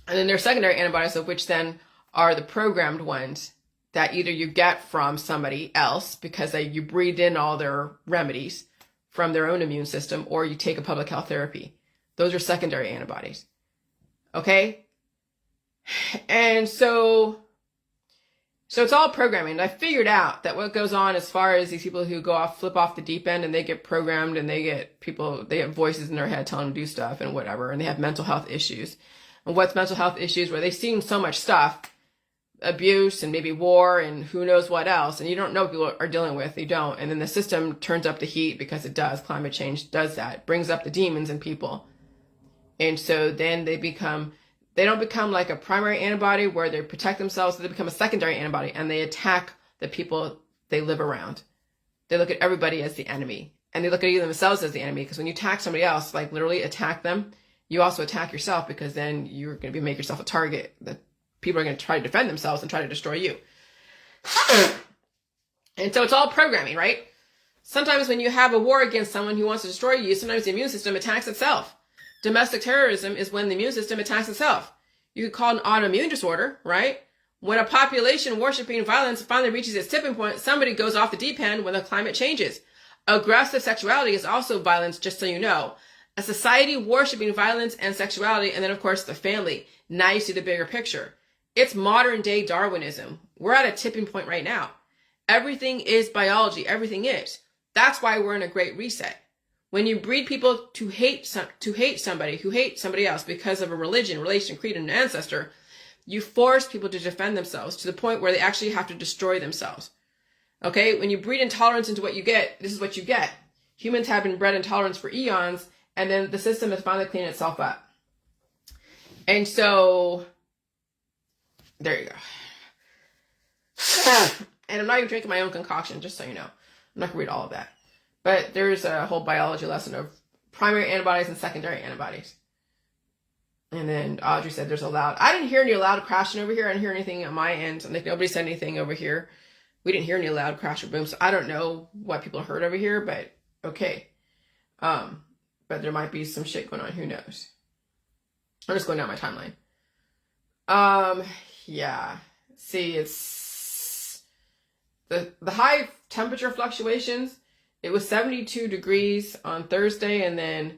And then there's secondary antibodies, of which then are the programmed ones that either you get from somebody else because you breathe in all their remedies from their own immune system, or you take a public health therapy. Those are secondary antibodies. Okay? And so it's all programming. I figured out that what goes on as far as these people who flip off the deep end, and they get programmed, and they get voices in their head telling them to do stuff and whatever, and they have mental health issues. And what's mental health issues? Where they've seen so much stuff, abuse and maybe war and who knows what else, and you don't know what people are dealing with. You don't. And then the system turns up the heat because it does. Climate change does that. Brings up the demons in people. And so then they don't become like a primary antibody where they protect themselves. They become a secondary antibody, and they attack the people they live around. They look at everybody as the enemy, and they look at themselves as the enemy, because when you attack somebody else, like literally attack them, you also attack yourself, because then you're going to make yourself a target. The people are going to try to defend themselves and try to destroy you. And so it's all programming, right? Sometimes when you have a war against someone who wants to destroy you, sometimes the immune system attacks itself. Domestic terrorism is when the immune system attacks itself. You could call it an autoimmune disorder, right? When a population worshiping violence finally reaches its tipping point, somebody goes off the deep end when the climate changes. Aggressive sexuality is also violence, just so you know. A society worshiping violence and sexuality, and then of course the family. Now you see the bigger picture. It's modern day Darwinism. We're at a tipping point right now. Everything is biology. Everything is. That's why we're in a great reset. When you breed people to hate somebody who hates somebody else because of a religion, relation, creed, and an ancestor, you force people to defend themselves to the point where they actually have to destroy themselves. Okay? When you breed intolerance into what you get, this is what you get. Humans have been bred intolerance for eons, and then the system has finally cleaned itself up. And so, there you go. And I'm not even drinking my own concoction, just so you know. I'm not going to read all of that. But there's a whole biology lesson of primary antibodies and secondary antibodies. And then Audrey said there's a loud... I didn't hear any loud crashing over here. I didn't hear anything on my end. Like, nobody said anything over here. We didn't hear any loud crash or boom. So I don't know what people heard over here, but okay. But there might be some shit going on. Who knows? I'm just going down my timeline. Yeah. See, it's... The high temperature fluctuations... It was 72 degrees on Thursday, and then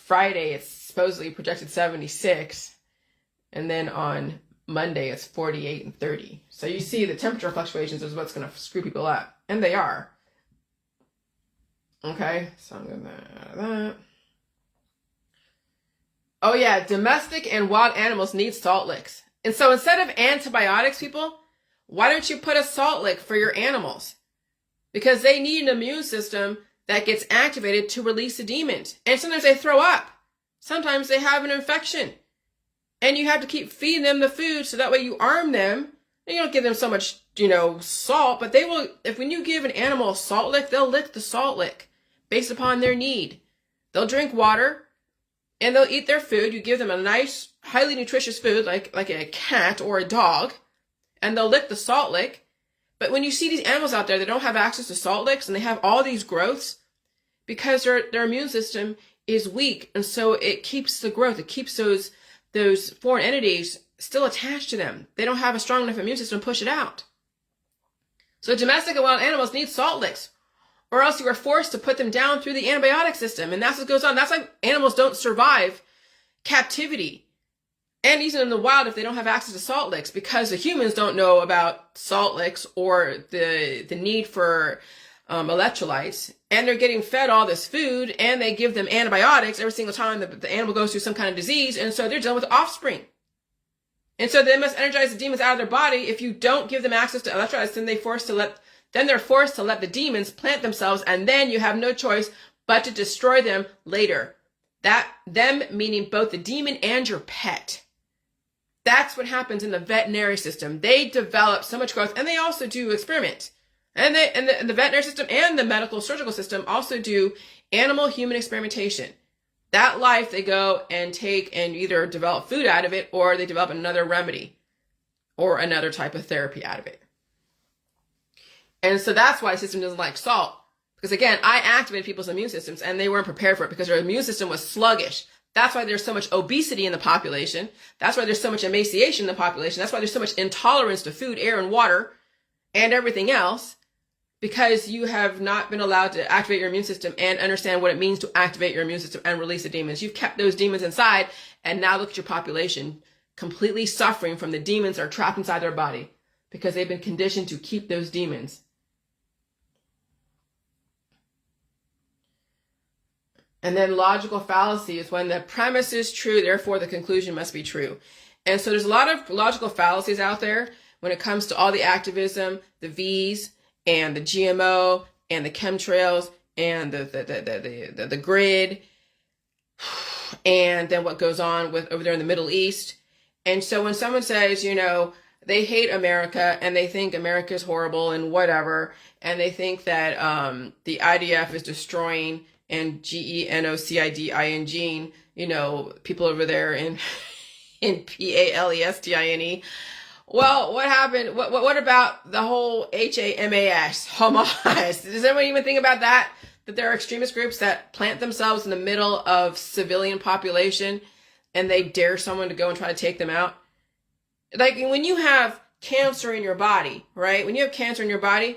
Friday it's supposedly projected 76, and then on Monday it's 48 and 30. So you see the temperature fluctuations is what's going to screw people up, and they are. Okay, so I'm going to add that. Oh yeah, domestic and wild animals need salt licks. And so instead of antibiotics, people, why don't you put a salt lick for your animals? Because they need an immune system that gets activated to release the demons. And sometimes they throw up. Sometimes they have an infection. And you have to keep feeding them the food so that way you arm them. And you don't give them so much, salt, but they will, when you give an animal a salt lick, they'll lick the salt lick based upon their need. They'll drink water and they'll eat their food. You give them a nice, highly nutritious food like a cat or a dog, and they'll lick the salt lick. But when you see these animals out there that don't have access to salt licks, and they have all these growths because their immune system is weak, and so it keeps the growth, it keeps those foreign entities still attached to them. They don't have a strong enough immune system to push it out. So domestic and wild animals need salt licks. or else you are forced to put them down through the antibiotic system. And that's what goes on. That's why animals don't survive captivity. And even in the wild, if they don't have access to salt licks, because the humans don't know about salt licks or the need for electrolytes, and they're getting fed all this food, and they give them antibiotics every single time the animal goes through some kind of disease, and so they're dealing with offspring. And so they must energize the demons out of their body. If you don't give them access to electrolytes, then they're forced to let the demons plant themselves, and then you have no choice but to destroy them later. Them meaning both the demon and your pet. That's what happens in the veterinary system. They develop so much growth, and they also do experiment. And the veterinary system and the medical surgical system also do animal-human experimentation. That life they go and take and either develop food out of it, or they develop another remedy or another type of therapy out of it. And so that's why the system doesn't like salt. Because again, I activated people's immune systems and they weren't prepared for it because their immune system was sluggish. That's why there's so much obesity in the population. That's why there's so much emaciation in the population. That's why there's so much intolerance to food, air, and water and everything else. Because you have not been allowed to activate your immune system and understand what it means to activate your immune system and release the demons. You've kept those demons inside, and now look at your population completely suffering from the demons that are trapped inside their body because they've been conditioned to keep those demons. And then logical fallacy is when the premise is true, therefore the conclusion must be true. And so there's a lot of logical fallacies out there when it comes to all the activism, the V's, and the GMO, and the chemtrails, and the grid, and then what goes on with over there in the Middle East. And so when someone says, they hate America, and they think America is horrible and whatever, and they think that the IDF is destroying, and genociding, people over there in Palestine. Well, what happened? What about the whole Hamas? Does anyone even think about that? That there are extremist groups that plant themselves in the middle of civilian population and they dare someone to go and try to take them out? Like when you have cancer in your body, right? When you have cancer in your body,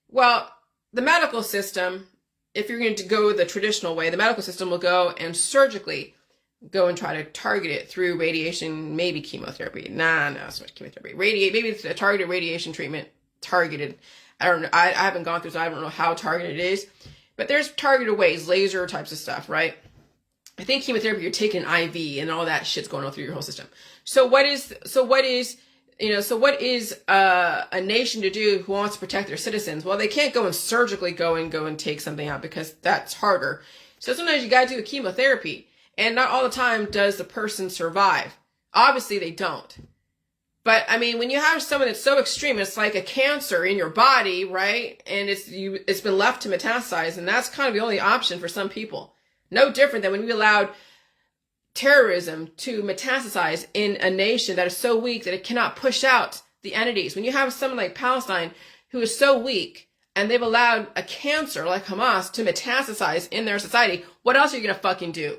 well, the medical system, if you're going to go the traditional way, the medical system will go and surgically go and try to target it through radiation, maybe chemotherapy. Not so much chemotherapy. Maybe it's a targeted radiation treatment. Targeted. I don't know. I haven't gone through, so I don't know how targeted it is. But there's targeted ways, laser types of stuff, right? I think chemotherapy, you're taking an IV and all that shit's going on through your whole system. So what is a nation to do who wants to protect their citizens? Well, they can't go and surgically go and take something out because that's harder. So sometimes you got to do a chemotherapy. And not all the time does the person survive. Obviously, they don't. But, when you have someone that's so extreme, it's like a cancer in your body, right? And it's been left to metastasize, and that's kind of the only option for some people. No different than when we allowed terrorism to metastasize in a nation that is so weak that it cannot push out the entities. When you have someone like Palestine who is so weak, and they've allowed a cancer like Hamas to metastasize in their society, what else are you going to fucking do?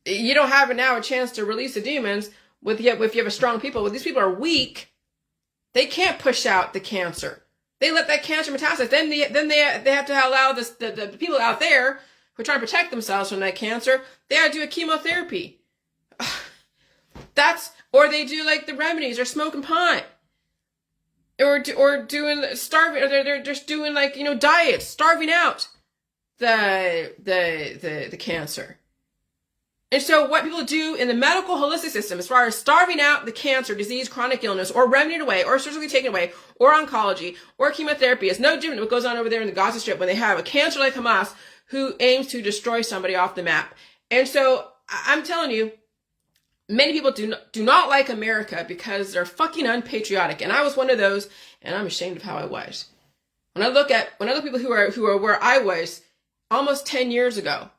You don't have now a chance to release the demons if you have a strong people. When these people are weak, they can't push out the cancer. They let that cancer metastasize. Then they have to allow the people out there who are trying to protect themselves from that cancer, they have to do a chemotherapy. Or they do like the remedies, or smoking pot. Or doing starving, or they're just doing diets, starving out the cancer. And so what people do in the medical holistic system, as far as starving out the cancer, disease, chronic illness, or remedying it away, or surgically taking it away, or oncology, or chemotherapy, is no different than what goes on over there in the Gaza Strip when they have a cancer like Hamas who aims to destroy somebody off the map. And so I'm telling you, many people do not like America because they're fucking unpatriotic. And I was one of those, and I'm ashamed of how I was. When I look at people who are where I was almost 10 years ago,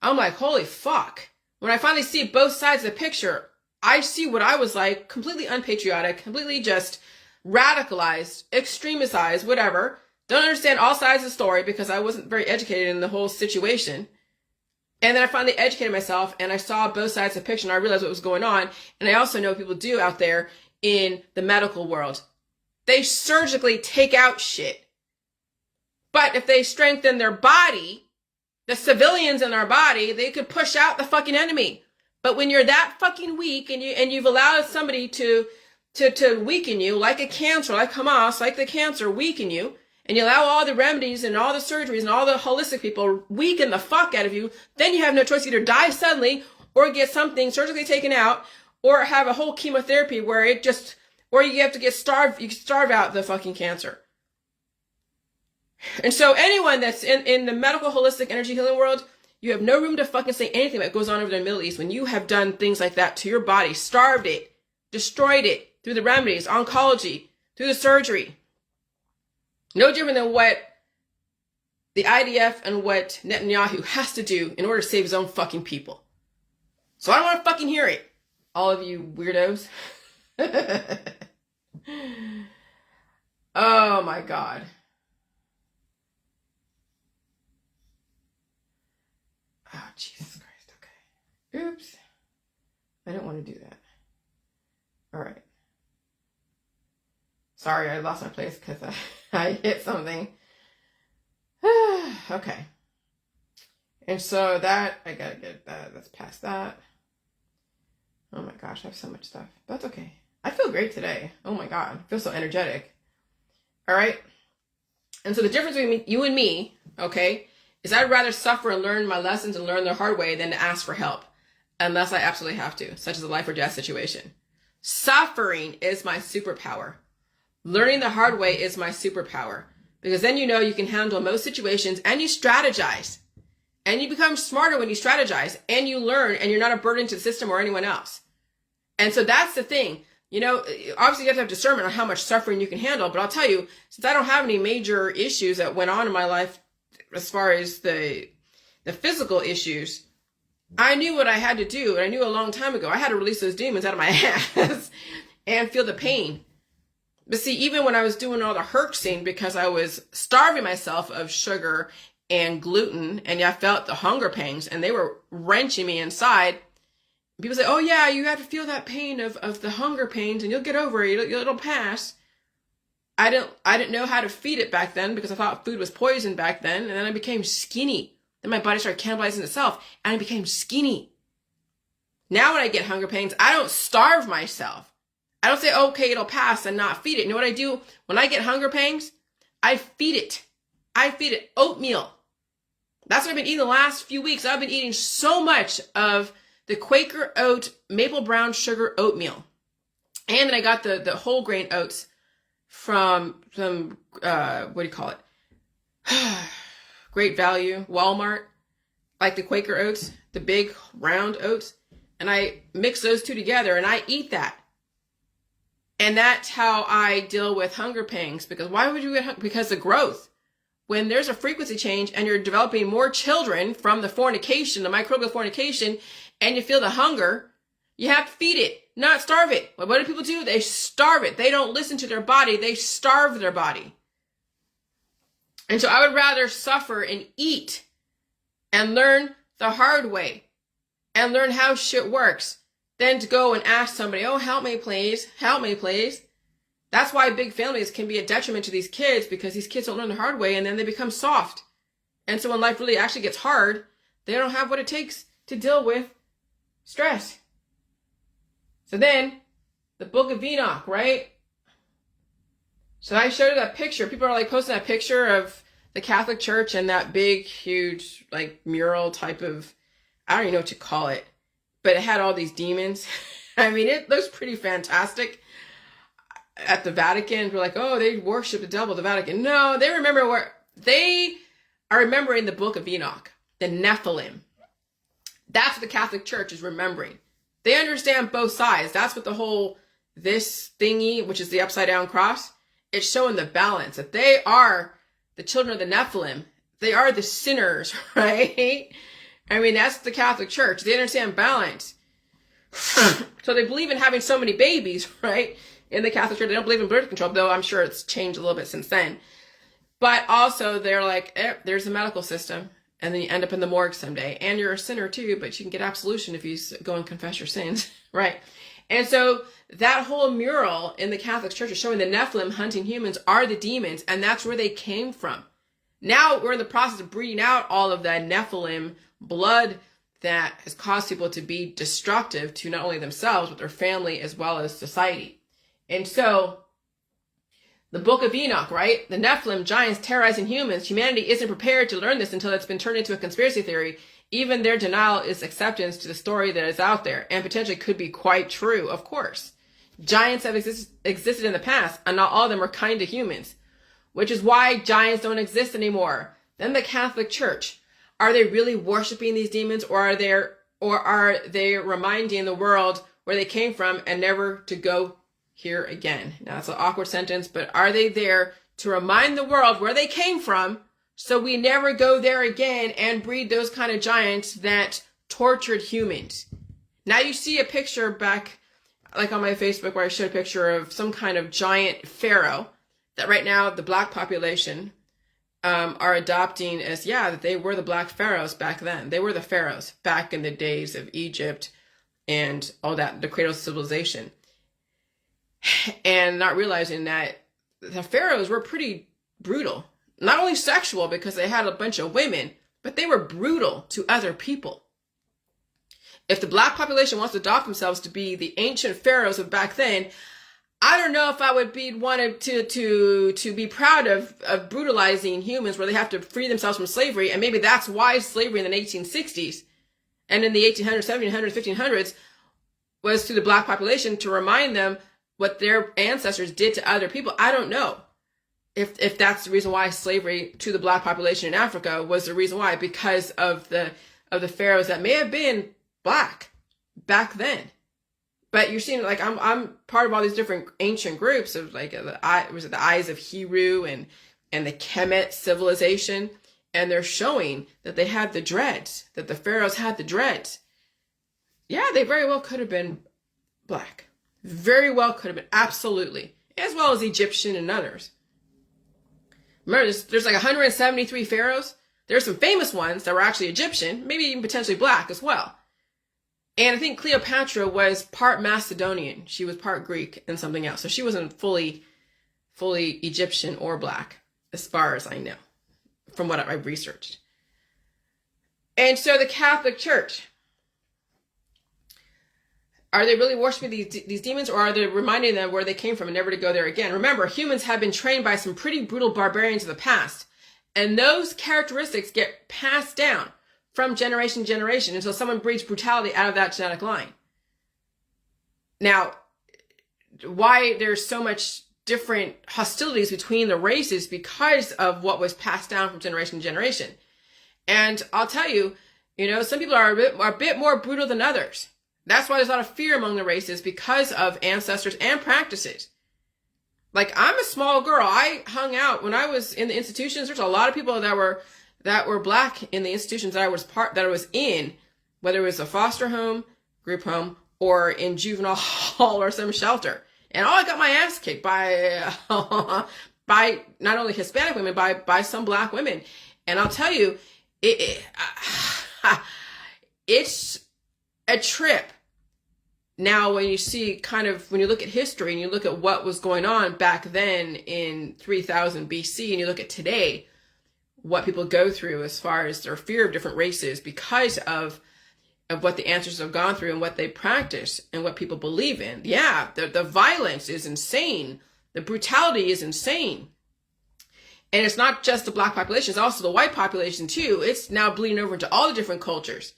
I'm like, holy fuck. When I finally see both sides of the picture, I see what I was like, completely unpatriotic, completely just radicalized, extremized, whatever. Don't understand all sides of the story because I wasn't very educated in the whole situation. And then I finally educated myself and I saw both sides of the picture and I realized what was going on. And I also know what people do out there in the medical world. They surgically take out shit. But if they strengthen their body, the civilians in our body, they could push out the fucking enemy. But when you're that fucking weak and you've allowed somebody to weaken you, like a cancer, like Hamas, like the cancer, weaken you, and you allow all the remedies and all the surgeries and all the holistic people weaken the fuck out of you, then you have no choice, either die suddenly or get something surgically taken out or have a whole chemotherapy where it just, or you have to get starved, you starve out the fucking cancer. And so anyone that's in the medical holistic energy healing world, you have no room to fucking say anything that goes on over there in the Middle East when you have done things like that to your body, starved it, destroyed it through the remedies, oncology, through the surgery. No different than what the IDF and what Netanyahu has to do in order to save his own fucking people. So I don't want to fucking hear it, all of you weirdos. Oh my God. Oh, Jesus Christ. Okay. Oops. I don't want to do that. All right. Sorry, I lost my place because I hit something. Okay. And so that, I gotta get that. Let's pass that. Oh my gosh, I have so much stuff. That's okay. I feel great today. Oh my God. I feel so energetic. All right. And so the difference between you and me, okay, is I'd rather suffer and learn my lessons and learn the hard way than to ask for help. Unless I absolutely have to, such as a life or death situation. Suffering is my superpower. Learning the hard way is my superpower. Because then you know you can handle most situations and you strategize. And you become smarter when you strategize and you learn and you're not a burden to the system or anyone else. And so that's the thing. You know, obviously you have to have discernment on how much suffering you can handle. But I'll tell you, since I don't have any major issues that went on in my life as far as the physical issues, I knew what I had to do. And I knew a long time ago, I had to release those demons out of my ass and feel the pain. But see, even when I was doing all the herxing because I was starving myself of sugar and gluten, and I felt the hunger pangs, and they were wrenching me inside. People say, oh yeah, you have to feel that pain of the hunger pains, and you'll get over it. It'll pass. I didn't know how to feed it back then because I thought food was poison back then, and then I became skinny. Then my body started cannibalizing itself, and I became skinny. Now when I get hunger pains, I don't starve myself. I don't say, okay, it'll pass and not feed it. You know what I do? When I get hunger pangs, I feed it. I feed it oatmeal. That's what I've been eating the last few weeks. I've been eating so much of the Quaker Oat maple brown sugar oatmeal. And then I got the whole grain oats from some, what do you call it? Great Value, Walmart, like the Quaker oats, the big round oats. And I mix those two together and I eat that. And that's how I deal with hunger pangs. Because why would you get hunger? Because of growth. When there's a frequency change and you're developing more children from the fornication, the microbial fornication, and you feel the hunger, you have to feed it, not starve it. What do people do? They starve it. They don't listen to their body. They starve their body. And so I would rather suffer and eat and learn the hard way and learn how shit works than to go and ask somebody, oh, help me, please. Help me, please. That's why big families can be a detriment to these kids, because these kids don't learn the hard way and then they become soft. And so when life really actually gets hard, they don't have what it takes to deal with stress. So then, the Book of Enoch, right? So I showed you that picture. People are like posting that picture of the Catholic Church and that big, huge, like mural type of, I don't even know what you call it, but it had all these demons. I mean, it looks pretty fantastic. At the Vatican, we're like, oh, they worship the devil, the Vatican. No, they remember where they are remembering the Book of Enoch, the Nephilim. That's what the Catholic Church is remembering. They understand both sides. That's what the whole, this thingy, which is the upside down cross, it's showing the balance, that they are the children of the Nephilim. They are the sinners, right? I mean, that's the Catholic Church. They understand balance. So they believe in having so many babies, right? In the Catholic Church, they don't believe in birth control, though I'm sure it's changed a little bit since then. But also, they're like, there's the medical system, and then you end up in the morgue someday. And you're a sinner too, but you can get absolution if you go and confess your sins, right? And so that whole mural in the Catholic Church is showing the Nephilim hunting humans are the demons, and that's where they came from. Now we're in the process of breeding out all of that Nephilim blood that has caused people to be destructive to not only themselves, but their family as well as society. And so the book of Enoch, right? The Nephilim, giants terrorizing humans. Humanity isn't prepared to learn this until it's been turned into a conspiracy theory. Even their denial is acceptance to the story that is out there and potentially could be quite true, of course. Giants have existed in the past, and not all of them are kind to humans, which is why giants don't exist anymore. Then the Catholic Church. Are they really worshiping these demons, or are they reminding the world where they came from and never to go here again? Now, it's an awkward sentence, but are they there to remind the world where they came from so we never go there again and breed those kind of giants that tortured humans? Now you see a picture back, like on my Facebook, where I showed a picture of some kind of giant pharaoh that right now the black population are adopting as, that they were the black pharaohs back then. They were the pharaohs back in the days of Egypt and all that, the cradle of civilization. And not realizing that the pharaohs were pretty brutal. Not only sexual because they had a bunch of women, but they were brutal to other people. If the black population wants to adopt themselves to be the ancient pharaohs of back then, I don't know if I would be wanted to be proud of brutalizing humans where they have to free themselves from slavery. And maybe that's why slavery in the 1860s and in the 1800s, 1700s, 1500s was to the black population to remind them what their ancestors did to other people. I don't know if that's the reason why slavery to the black population in Africa was the reason why, because of the pharaohs that may have been black back then. But you're seeing, like, I'm part of all these different ancient groups of, like, the Eyes of Heru and the Kemet civilization, and they're showing that they had the dreads, that the pharaohs had the dreads. Yeah, they very well could have been black. Very well could have been, absolutely, as well as Egyptian and others. Remember, there's like 173 pharaohs. There's some famous ones that were actually Egyptian, maybe even potentially black as well. And I think Cleopatra was part Macedonian. She was part Greek and something else. So she wasn't fully Egyptian or black, as far as I know, from what I've researched. And so the Catholic Church, are they really worshiping these demons, or are they reminding them where they came from and never to go there again? Remember, humans have been trained by some pretty brutal barbarians of the past, and those characteristics get passed down from generation to generation until someone breeds brutality out of that genetic line. Now, why there's so much different hostilities between the races because of what was passed down from generation to generation. And I'll tell you, some people are a bit more brutal than others. That's why there's a lot of fear among the races, because of ancestors and practices. Like, I'm a small girl. I hung out when I was in the institutions. There's a lot of people that were black in the institutions that I was in, whether it was a foster home, group home, or in juvenile hall or some shelter. And I got my ass kicked by not only Hispanic women, by some black women. And I'll tell you, it's a trip. Now, when you look at history and you look at what was going on back then in 3000 BC, and you look at today, what people go through as far as their fear of different races because of what the ancestors have gone through and what they practice and what people believe in. Yeah, the violence is insane. The brutality is insane. And it's not just the black population, it's also the white population too. It's now bleeding over into all the different cultures.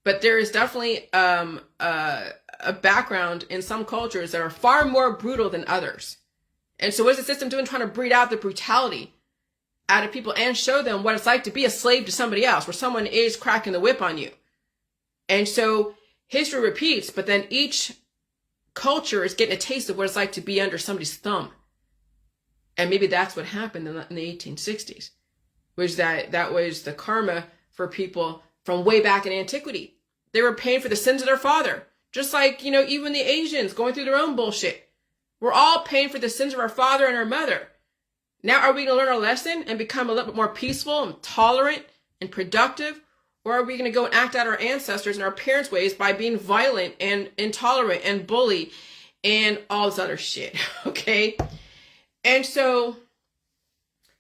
But there is definitely a background in some cultures that are far more brutal than others. And so what is the system doing? Trying to breed out the brutality out of people and show them what it's like to be a slave to somebody else, where someone is cracking the whip on you. And so history repeats, but then each culture is getting a taste of what it's like to be under somebody's thumb. And maybe that's what happened in the 1860s, was that was the karma for people from way back in antiquity. They were paying for the sins of their father. Just like, even the Asians going through their own bullshit. We're all paying for the sins of our father and our mother. Now, are we going to learn our lesson and become a little bit more peaceful and tolerant and productive? Or are we going to go and act out our ancestors and our parents' ways by being violent and intolerant and bully and all this other shit, okay? And so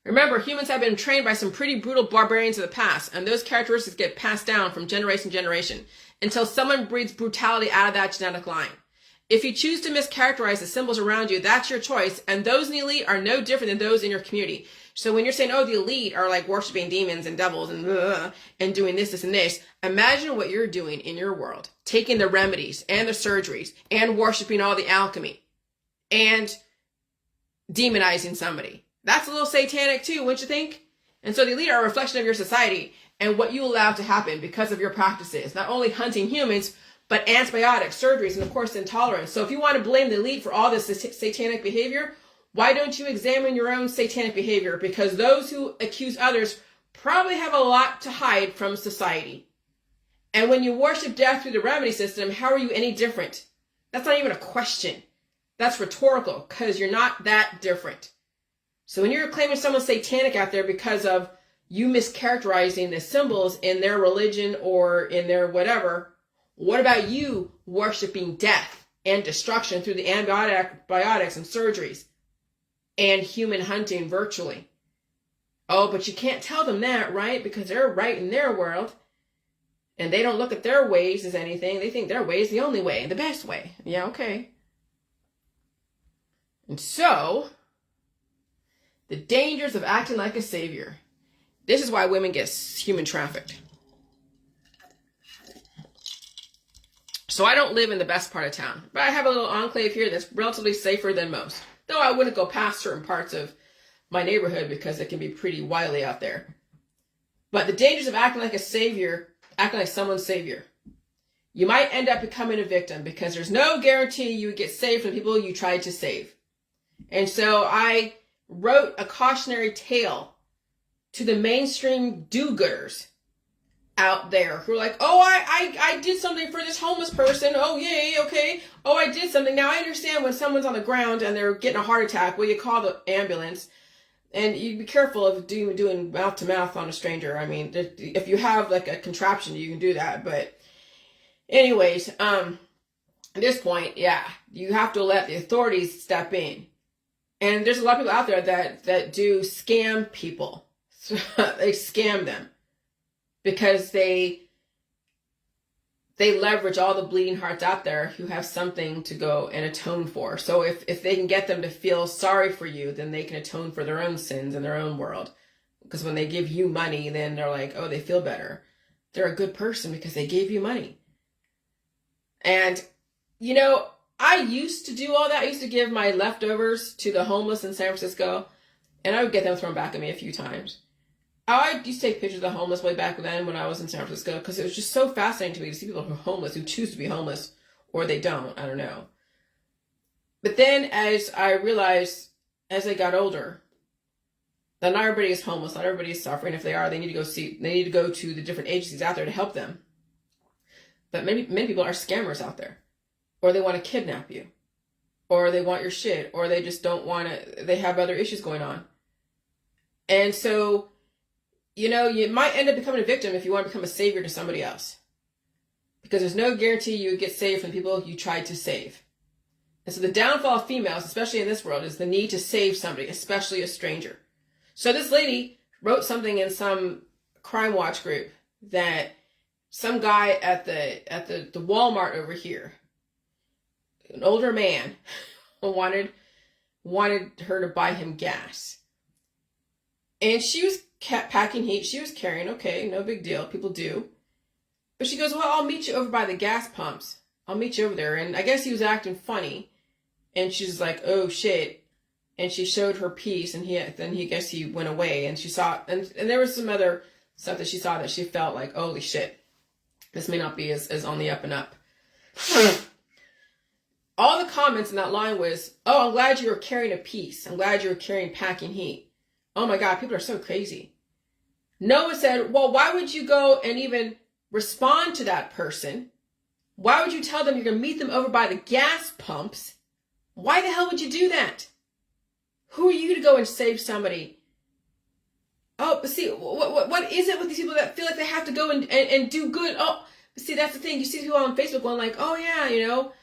Remember, humans have been trained by some pretty brutal barbarians of the past, and those characteristics get passed down from generation to generation until someone breeds brutality out of that genetic line. If you choose to mischaracterize the symbols around you, that's your choice, and those in the elite are no different than those in your community. So when you're saying, oh, the elite are like worshiping demons and devils and doing this, and this, imagine what you're doing in your world, taking the remedies and the surgeries and worshiping all the alchemy and demonizing somebody. That's a little satanic too, wouldn't you think? And so the elite are a reflection of your society and what you allow to happen because of your practices. Not only hunting humans, but antibiotics, surgeries, and of course intolerance. So if you want to blame the elite for all this satanic behavior, why don't you examine your own satanic behavior? Because those who accuse others probably have a lot to hide from society. And when you worship death through the remedy system, how are you any different? That's not even a question. That's rhetorical because you're not that different. So when you're claiming someone's satanic out there because of you mischaracterizing the symbols in their religion or in their whatever, what about you worshiping death and destruction through the antibiotics and surgeries and human hunting virtually? Oh, but you can't tell them that, right? Because they're right in their world and they don't look at their ways as anything. They think their way is the only way, the best way. Yeah, okay. And so, the dangers of acting like a savior. This is why women get human trafficked. So I don't live in the best part of town, but I have a little enclave here that's relatively safer than most. Though I wouldn't go past certain parts of my neighborhood because it can be pretty wily out there. But the dangers of acting like a savior, acting like someone's savior. You might end up becoming a victim because there's no guarantee you would get saved from the people you tried to save. And so I wrote a cautionary tale to the mainstream do-gooders out there who are like, oh, I did something for this homeless person. Oh, yay, okay. Oh, I did something. Now I understand when someone's on the ground and they're getting a heart attack, well, you call the ambulance. And you be careful of doing mouth to mouth on a stranger. I mean, if you have like a contraption, you can do that. But anyways, at this point, yeah, you have to let the authorities step in. And there's a lot of people out there that do scam people. They scam them because they leverage all the bleeding hearts out there who have something to go and atone for. So if they can get them to feel sorry for you, then they can atone for their own sins in their own world. Because when they give you money, then they're like, oh, they feel better. They're a good person because they gave you money. And, you know, I used to do all that. I used to give my leftovers to the homeless in San Francisco, and I would get them thrown back at me a few times. I used to take pictures of the homeless way back then when I was in San Francisco because it was just so fascinating to me to see people who are homeless, who choose to be homeless, or they don't. I don't know. But then as I realized, as I got older, that not everybody is homeless, not everybody is suffering. If they are, they need to go to the different agencies out there to help them. But many people are scammers out there. Or they want to kidnap you, or they want your shit, or they just don't want to, they have other issues going on. And so, you know, you might end up becoming a victim if you want to become a savior to somebody else. Because there's no guarantee you would get saved from the people you tried to save. And so the downfall of females, especially in this world, is the need to save somebody, especially a stranger. So this lady wrote something in some crime watch group that some guy at the Walmart over here, an older man, wanted her to buy him gas. And she was packing heat. She was carrying, okay, no big deal. People do. But she goes, well, I'll meet you over by the gas pumps. I'll meet you over there. And I guess he was acting funny. And she's like, oh, shit. And she showed her piece. And he went away. And she saw, and there was some other stuff that she saw that she felt like, holy shit, this may not be as on the up and up. All the comments in that line was, oh, I'm glad you were carrying a piece. I'm glad you were carrying packing heat. Oh my God, people are so crazy. No one said, well, why would you go and even respond to that person? Why would you tell them you're going to meet them over by the gas pumps? Why the hell would you do that? Who are you to go and save somebody? Oh, but see, what is it with these people that feel like they have to go and do good? Oh, but see, that's the thing. You see people on Facebook going like, oh yeah, you know,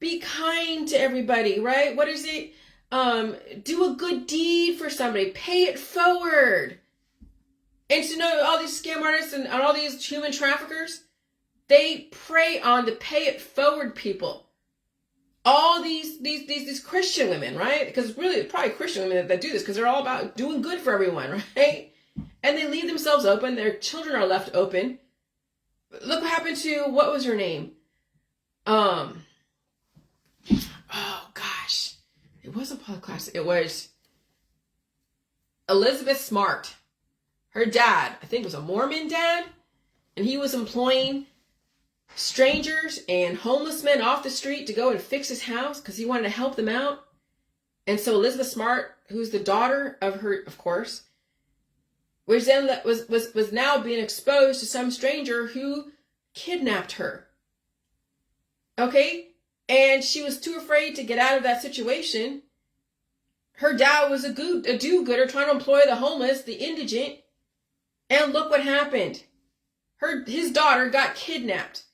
be kind to everybody, right? What is it? do a good deed for somebody, pay it forward. And to know all these scam artists and all these human traffickers, they prey on the pay it forward people. All these Christian women, right? Because really, it's probably Christian women that do this because they're all about doing good for everyone, right? And they leave themselves open. Their children are left open. Look what happened to, what was her name? Oh gosh. It wasn't Paula Class. It was Elizabeth Smart. Her dad, I think, was a Mormon dad. And he was employing strangers and homeless men off the street to go and fix his house because he wanted to help them out. And so Elizabeth Smart, who's the daughter of her, of course, was now being exposed to some stranger who kidnapped her. Okay? And she was too afraid to get out of that situation. Her dad was a do-gooder trying to employ the homeless, the indigent. And look what happened. His daughter got kidnapped.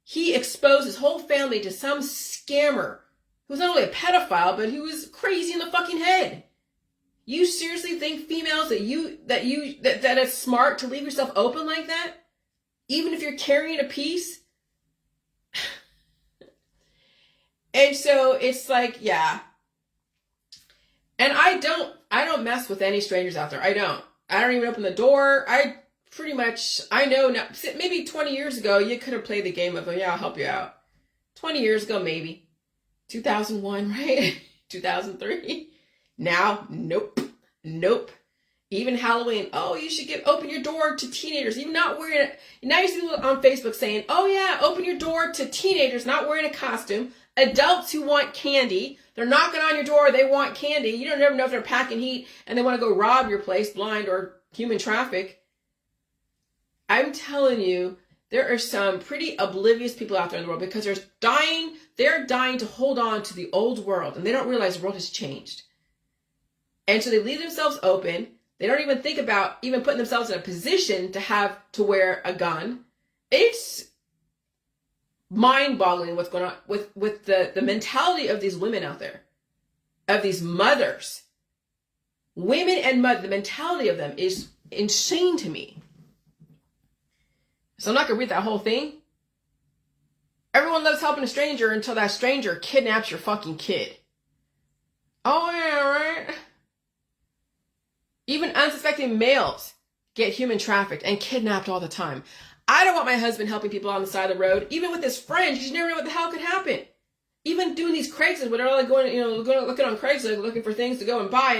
He exposed his whole family to some scammer who was not only a pedophile, but who was crazy in the fucking head. You seriously think females that it's smart to leave yourself open like that? Even if you're carrying a piece? And so it's like, yeah. And I don't mess with any strangers out there. I don't even open the door. I know now, maybe 20 years ago, you could have played the game of, oh yeah, I'll help you out. 20 years ago, maybe. 2001, right? 2003. Now, nope. Even Halloween, oh, you should open your door to teenagers. Even not wearing it. Now you see people on Facebook saying, oh yeah, open your door to teenagers not wearing a costume. Adults who want candy. They're knocking on your door. They want candy. You don't never know if they're packing heat and they want to go rob your place, blind or human traffic. I'm telling you, there are some pretty oblivious people out there in the world because they're dying to hold on to the old world and they don't realize the world has changed. And so they leave themselves open. They don't even think about even putting themselves in a position to wear a gun. It's mind-boggling what's going on with the mentality of these women out there, of these mothers. Women and mothers, the mentality of them is insane to me. So I'm not going to read that whole thing. Everyone loves helping a stranger until that stranger kidnaps your fucking kid. Oh yeah, right? Even unsuspecting males get human trafficked and kidnapped all the time. I don't want my husband helping people on the side of the road, even with his friends. You never know what the hell could happen. Even doing these Craigslist, where they're like going looking on Craigslist, looking for things to go and buy,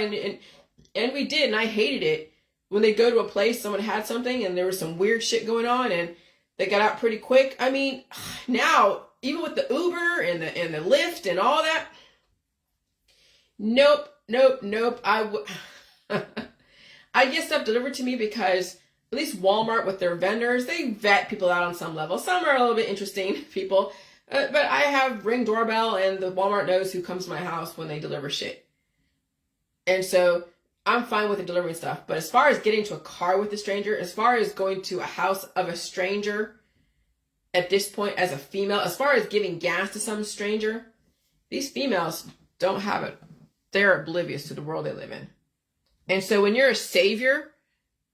and we did, and I hated it when they go to a place, someone had something, and there was some weird shit going on, and they got out pretty quick. I mean, now even with the Uber and the Lyft and all that, nope. I get stuff delivered to me because at least Walmart with their vendors, they vet people out on some level. Some are a little bit interesting people, but I have Ring doorbell and the Walmart knows who comes to my house when they deliver shit. And so I'm fine with the delivering stuff. But as far as getting to a car with a stranger, as far as going to a house of a stranger at this point as a female, as far as giving gas to some stranger, these females don't have it. They're oblivious to the world they live in. And so when you're a savior,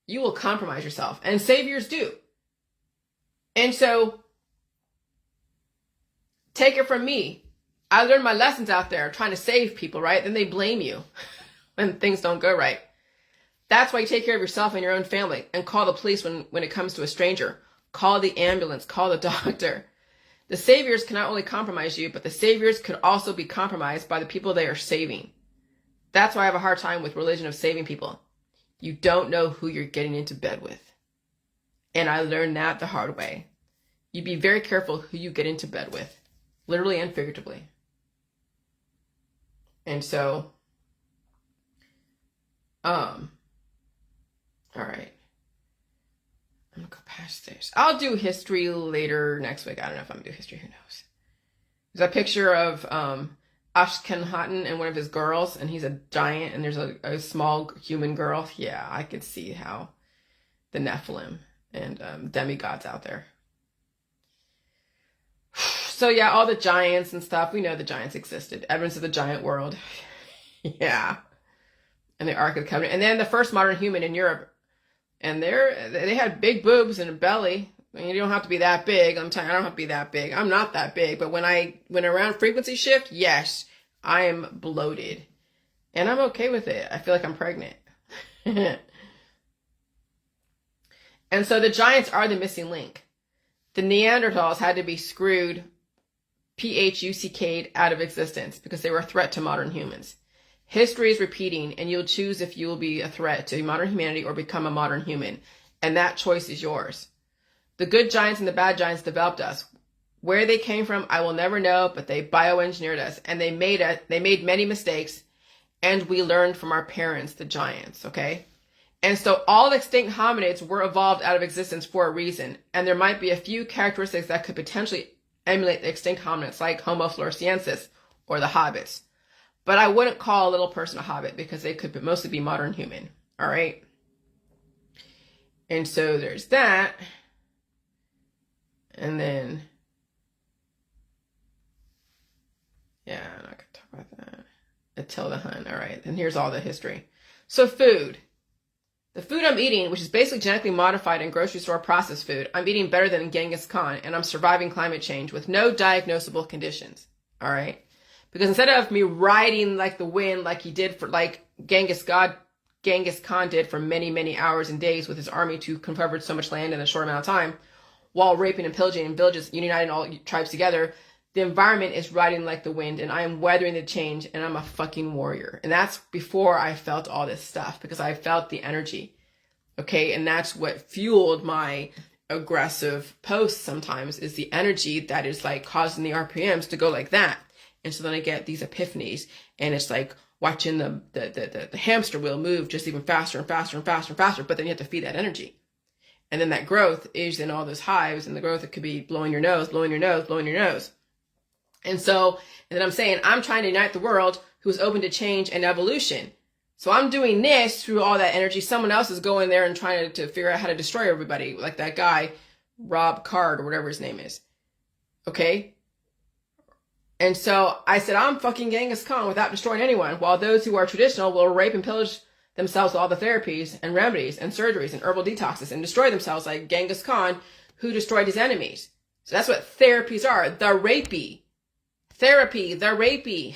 you will compromise yourself. And saviors do. And so, take it from me. I learned my lessons out there trying to save people, right? Then they blame you when things don't go right. That's why you take care of yourself and your own family and call the police when it comes to a stranger. Call the ambulance. Call the doctor. The saviors can not only compromise you, but the saviors could also be compromised by the people they are saving. That's why I have a hard time with religion of saving people. You don't know who you're getting into bed with. And I learned that the hard way. You be very careful who you get into bed with, literally and figuratively. And so, all right. I'm gonna go past this. I'll do history later next week. I don't know if I'm gonna do history, who knows. There's a picture of Ashkenhatten and one of his girls, and he's a giant, and there's a small human girl. Yeah, I could see how the Nephilim and demigods out there. So yeah, all the giants and stuff. We know the giants existed. Evidence of the giant world. Yeah. And the Ark of the Covenant. And then the first modern human in Europe. And they had big boobs and a belly. I mean, you don't have to be that big. I'm telling you, I don't have to be that big. I'm not that big. But when around frequency shift, yes, I am bloated. And I'm okay with it. I feel like I'm pregnant. And so the giants are the missing link. The Neanderthals had to be screwed, PHUCK'd out of existence because they were a threat to modern humans. History is repeating, and you'll choose if you will be a threat to modern humanity or become a modern human. And that choice is yours. The good giants and the bad giants developed us. Where they came from, I will never know, but they bioengineered us, and they made many mistakes, and we learned from our parents, the giants, okay? And so all extinct hominids were evolved out of existence for a reason, and there might be a few characteristics that could potentially emulate the extinct hominids, like Homo floresiensis or the hobbits. But I wouldn't call a little person a hobbit because they could mostly be modern human, all right? And so there's that. And then, yeah, I'm not going to talk about that. Attila Hun, all right. And here's all the history. So food. The food I'm eating, which is basically genetically modified and grocery store processed food, I'm eating better than Genghis Khan, and I'm surviving climate change with no diagnosable conditions. All right? Because instead of me riding like the wind like he did for, like Genghis Khan did for many, many hours and days with his army to cover so much land in a short amount of time, while raping and pillaging in villages, uniting all tribes together, the environment is riding like the wind, and I am weathering the change, and I'm a fucking warrior. And that's before I felt all this stuff, because I felt the energy. Okay, and that's what fueled my aggressive posts sometimes, is the energy that is like causing the RPMs to go like that. And so then I get these epiphanies, and it's like watching the hamster wheel move just even faster and faster and faster and faster, but then you have to feed that energy. And then that growth is in all those hives, and the growth, it could be blowing your nose, blowing your nose, blowing your nose. And then I'm saying, I'm trying to unite the world who's open to change and evolution. So I'm doing this through all that energy. Someone else is going there and trying to figure out how to destroy everybody, like that guy, Rob Card, or whatever his name is. Okay? And so I said, I'm fucking Genghis Khan without destroying anyone, while those who are traditional will rape and pillage themselves with all the therapies and remedies and surgeries and herbal detoxes and destroy themselves like Genghis Khan, who destroyed his enemies. So that's what therapies are. The rapey. Therapy, the rapey.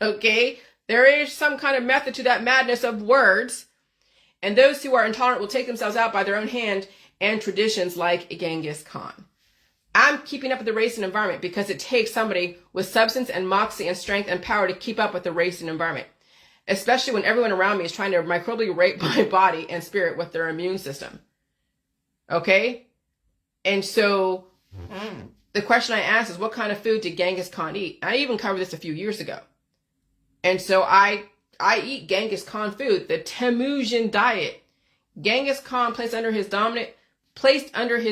Okay? There is some kind of method to that madness of words. And those who are intolerant will take themselves out by their own hand and traditions like Genghis Khan. I'm keeping up with the race and environment because it takes somebody with substance and moxie and strength and power to keep up with the race and environment. Especially when everyone around me is trying to microbially rape my body and spirit with their immune system. Okay? And so the question I asked is, what kind of food did Genghis Khan eat? I even covered this a few years ago. And so I eat Genghis Khan food, the Temujin diet. Genghis Khan placed under his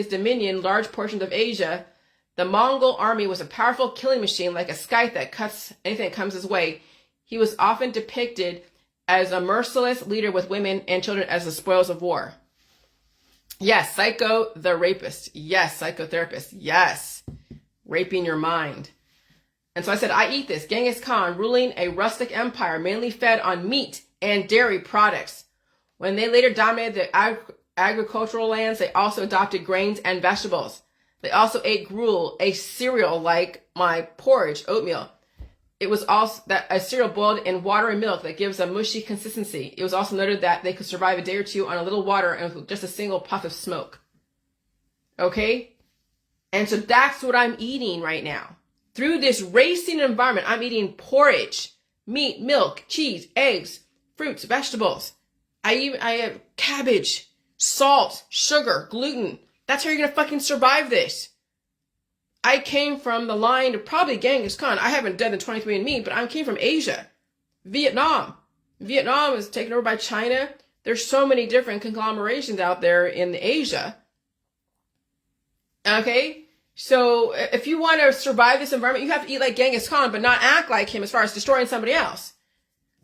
dominion large portions of Asia. The Mongol army was a powerful killing machine, like a scythe that cuts anything that comes his way. He was often depicted as a merciless leader with women and children as the spoils of war. Yes, Psycho the rapist. Yes, psychotherapist. Yes, raping your mind. And so I said, I eat this. Genghis Khan, ruling a rustic empire, mainly fed on meat and dairy products. When they later dominated the agricultural lands, they also adopted grains and vegetables. They also ate gruel, a cereal like my porridge, oatmeal. It was also that a cereal boiled in water and milk that gives a mushy consistency. It was also noted that they could survive a day or two on a little water and with just a single puff of smoke. Okay? And so that's what I'm eating right now. Through this racing environment, I'm eating porridge, meat, milk, cheese, eggs, fruits, vegetables. I have cabbage, salt, sugar, gluten. That's how you're going to fucking survive this. I came from the line of probably Genghis Khan. I haven't done the 23andMe, but I came from Asia. Vietnam. Vietnam was taken over by China. There's so many different conglomerations out there in Asia. Okay? So if you want to survive this environment, you have to eat like Genghis Khan, but not act like him as far as destroying somebody else.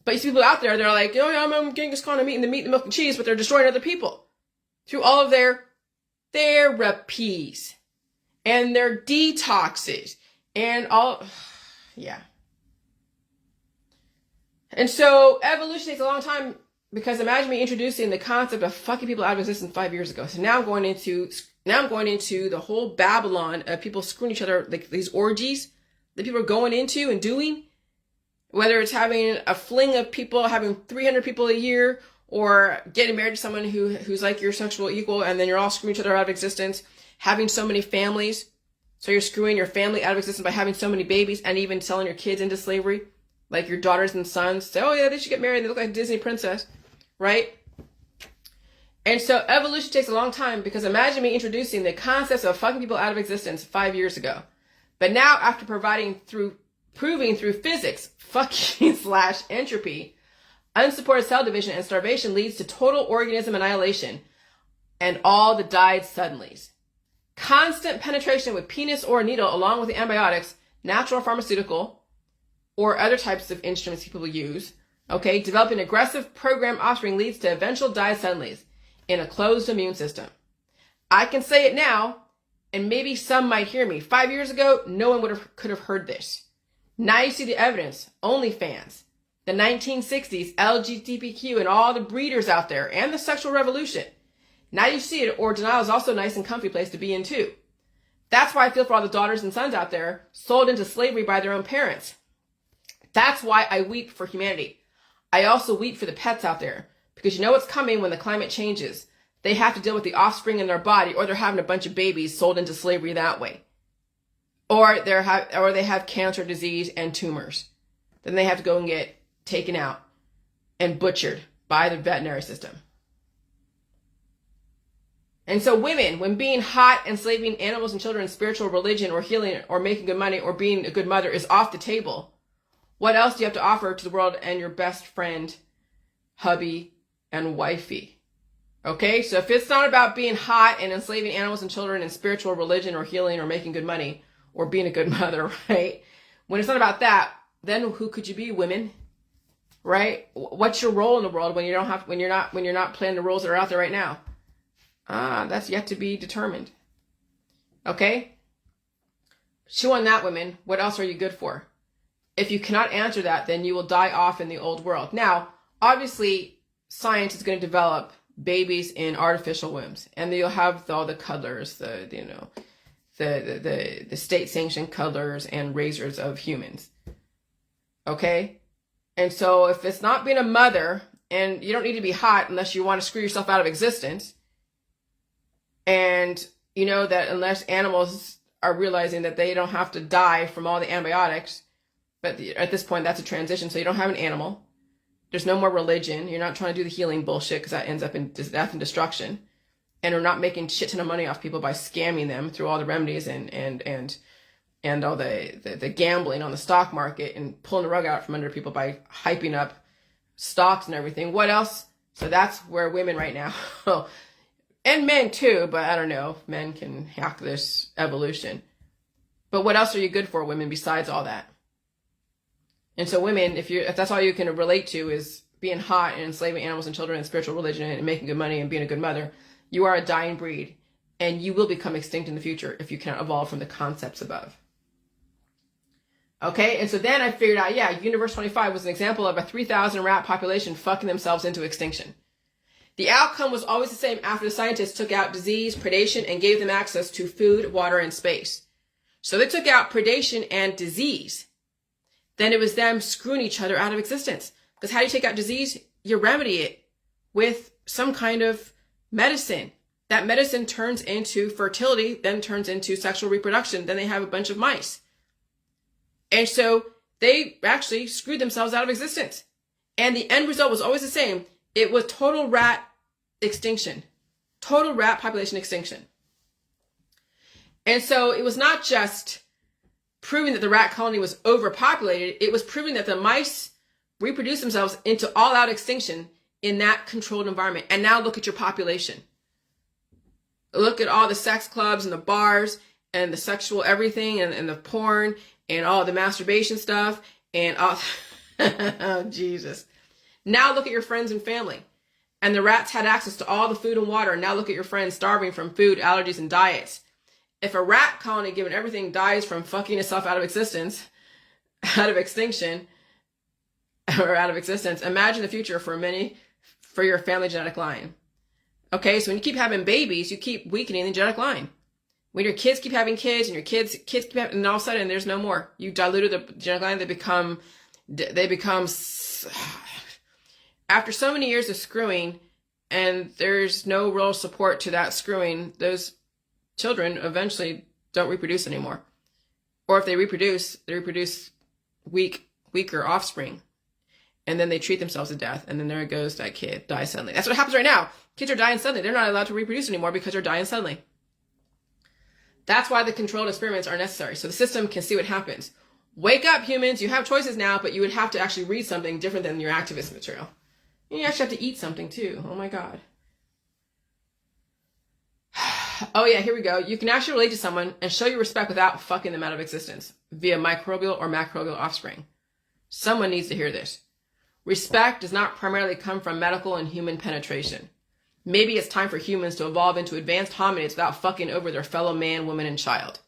But you see people out there, they're like, oh yeah, I'm Genghis Khan, I'm eating the meat, the milk, and cheese, but they're destroying other people. Through all of their therapies. And their detoxes. And all, yeah. And so evolution takes a long time, because imagine me introducing the concept of fucking people out of existence 5 years ago. So now I'm going into the whole Babylon of people screwing each other, like these orgies that people are going into and doing, whether it's having a fling of people, having 300 people a year, or getting married to someone who's like your sexual equal, and then you're all screwing each other out of existence, having so many families. So you're screwing your family out of existence by having so many babies, and even selling your kids into slavery. Like your daughters and sons say, oh yeah, they should get married. They look like a Disney princess, right? And so evolution takes a long time, because imagine me introducing the concepts of fucking people out of existence 5 years ago. But now, after proving through physics, fucking / entropy, unsupported cell division and starvation leads to total organism annihilation and all the died suddenlies. Constant penetration with penis or needle, along with the antibiotics, natural pharmaceutical, or other types of instruments people use, okay, developing aggressive programmed offspring leads to eventual die suddenlies in a closed immune system. I can say it now, and maybe some might hear me. 5 years ago, no one could have heard this. Now you see the evidence. OnlyFans, the 1960s, LGBTQ, and all the breeders out there, and the sexual revolution. Now you see it, or denial is also a nice and comfy place to be in too. That's why I feel for all the daughters and sons out there sold into slavery by their own parents. That's why I weep for humanity. I also weep for the pets out there, because you know what's coming when the climate changes. They have to deal with the offspring in their body, or they're having a bunch of babies sold into slavery that way. Or they have cancer, disease, and tumors. Then they have to go and get taken out and butchered by the veterinary system. And so women, when being hot, enslaving animals and children in spiritual religion or healing or making good money or being a good mother is off the table, what else do you have to offer to the world and your best friend, hubby, and wifey? Okay, so if it's not about being hot and enslaving animals and children in spiritual religion or healing or making good money or being a good mother, right? When it's not about that, then who could you be, women? Right? What's your role in the world when you're not playing the roles that are out there right now? That's yet to be determined. Okay? Chew on that, women. What else are you good for? If you cannot answer that, then you will die off in the old world. Now, obviously, science is going to develop babies in artificial wombs, and you'll have all the cuddlers, the state-sanctioned cuddlers and raisers of humans. Okay? And so if it's not being a mother, and you don't need to be hot unless you want to screw yourself out of existence, and you know that unless animals are realizing that they don't have to die from all the antibiotics, but at this point that's a transition, so you don't have an animal. There's no more religion. You're not trying to do the healing bullshit, because that ends up in death and destruction. And we're not making shit ton of money off people by scamming them through all the remedies and all the gambling on the stock market and pulling the rug out from under people by hyping up stocks and everything. What else? So that's where women right now, and men too, but I don't know, men can hack this evolution. But what else are you good for, women, besides all that? And so women, if that's all you can relate to is being hot and enslaving animals and children and spiritual religion and making good money and being a good mother, you are a dying breed, and you will become extinct in the future if you cannot evolve from the concepts above. Okay, and so then I figured out, yeah, Universe 25 was an example of a 3,000 rat population fucking themselves into extinction. The outcome was always the same after the scientists took out disease, predation, and gave them access to food, water, and space. So they took out predation and disease. Then it was them screwing each other out of existence. Because how do you take out disease? You remedy it with some kind of medicine. That medicine turns into fertility, then turns into sexual reproduction. Then they have a bunch of mice. And so they actually screwed themselves out of existence. And the end result was always the same. It was total rat extinction. Total rat population extinction. And so it was not just proving that the rat colony was overpopulated. It was proving that the mice reproduced themselves into all-out extinction in that controlled environment. And now look at your population. Look at all the sex clubs and the bars and the sexual everything and the porn and all the masturbation stuff and all. Oh, Jesus. Now look at your friends and family. And the rats had access to all the food and water. And now look at your friends starving from food, allergies, and diets. If a rat colony, given everything, dies from fucking itself out of existence, out of extinction, or out of existence, imagine the future for your family genetic line. Okay, so when you keep having babies, you keep weakening the genetic line. When your kids keep having kids and your kids keep having, and all of a sudden there's no more. You diluted the genetic line, they become, after so many years of screwing, and there's no real support to that screwing, those children eventually don't reproduce anymore. Or if they reproduce weaker offspring. And then they treat themselves to death, and then there goes that kid, dies suddenly. That's what happens right now. Kids are dying suddenly. They're not allowed to reproduce anymore because they're dying suddenly. That's why the controlled experiments are necessary, so the system can see what happens. Wake up, humans. You have choices now, but you would have to actually read something different than your activist material. And you actually have to eat something, too. Oh, my God. Oh, yeah, here we go. You can actually relate to someone and show your respect without fucking them out of existence via microbial or macrobial offspring. Someone needs to hear this. Respect does not primarily come from medical and human penetration. Maybe it's time for humans to evolve into advanced hominids without fucking over their fellow man, woman, and child.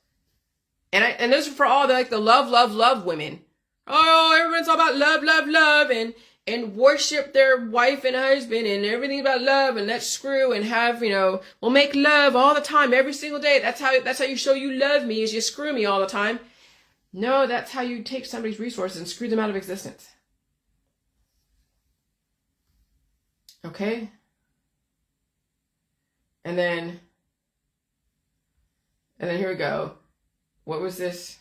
And those are for all the love women. Oh, everyone's all about love, and worship their wife and husband and everything about love, and let's screw and have, we'll make love all the time, every single day. That's how you show you love me, is you screw me all the time. No, that's how you take somebody's resources and screw them out of existence. Okay? And then here we go. What was this?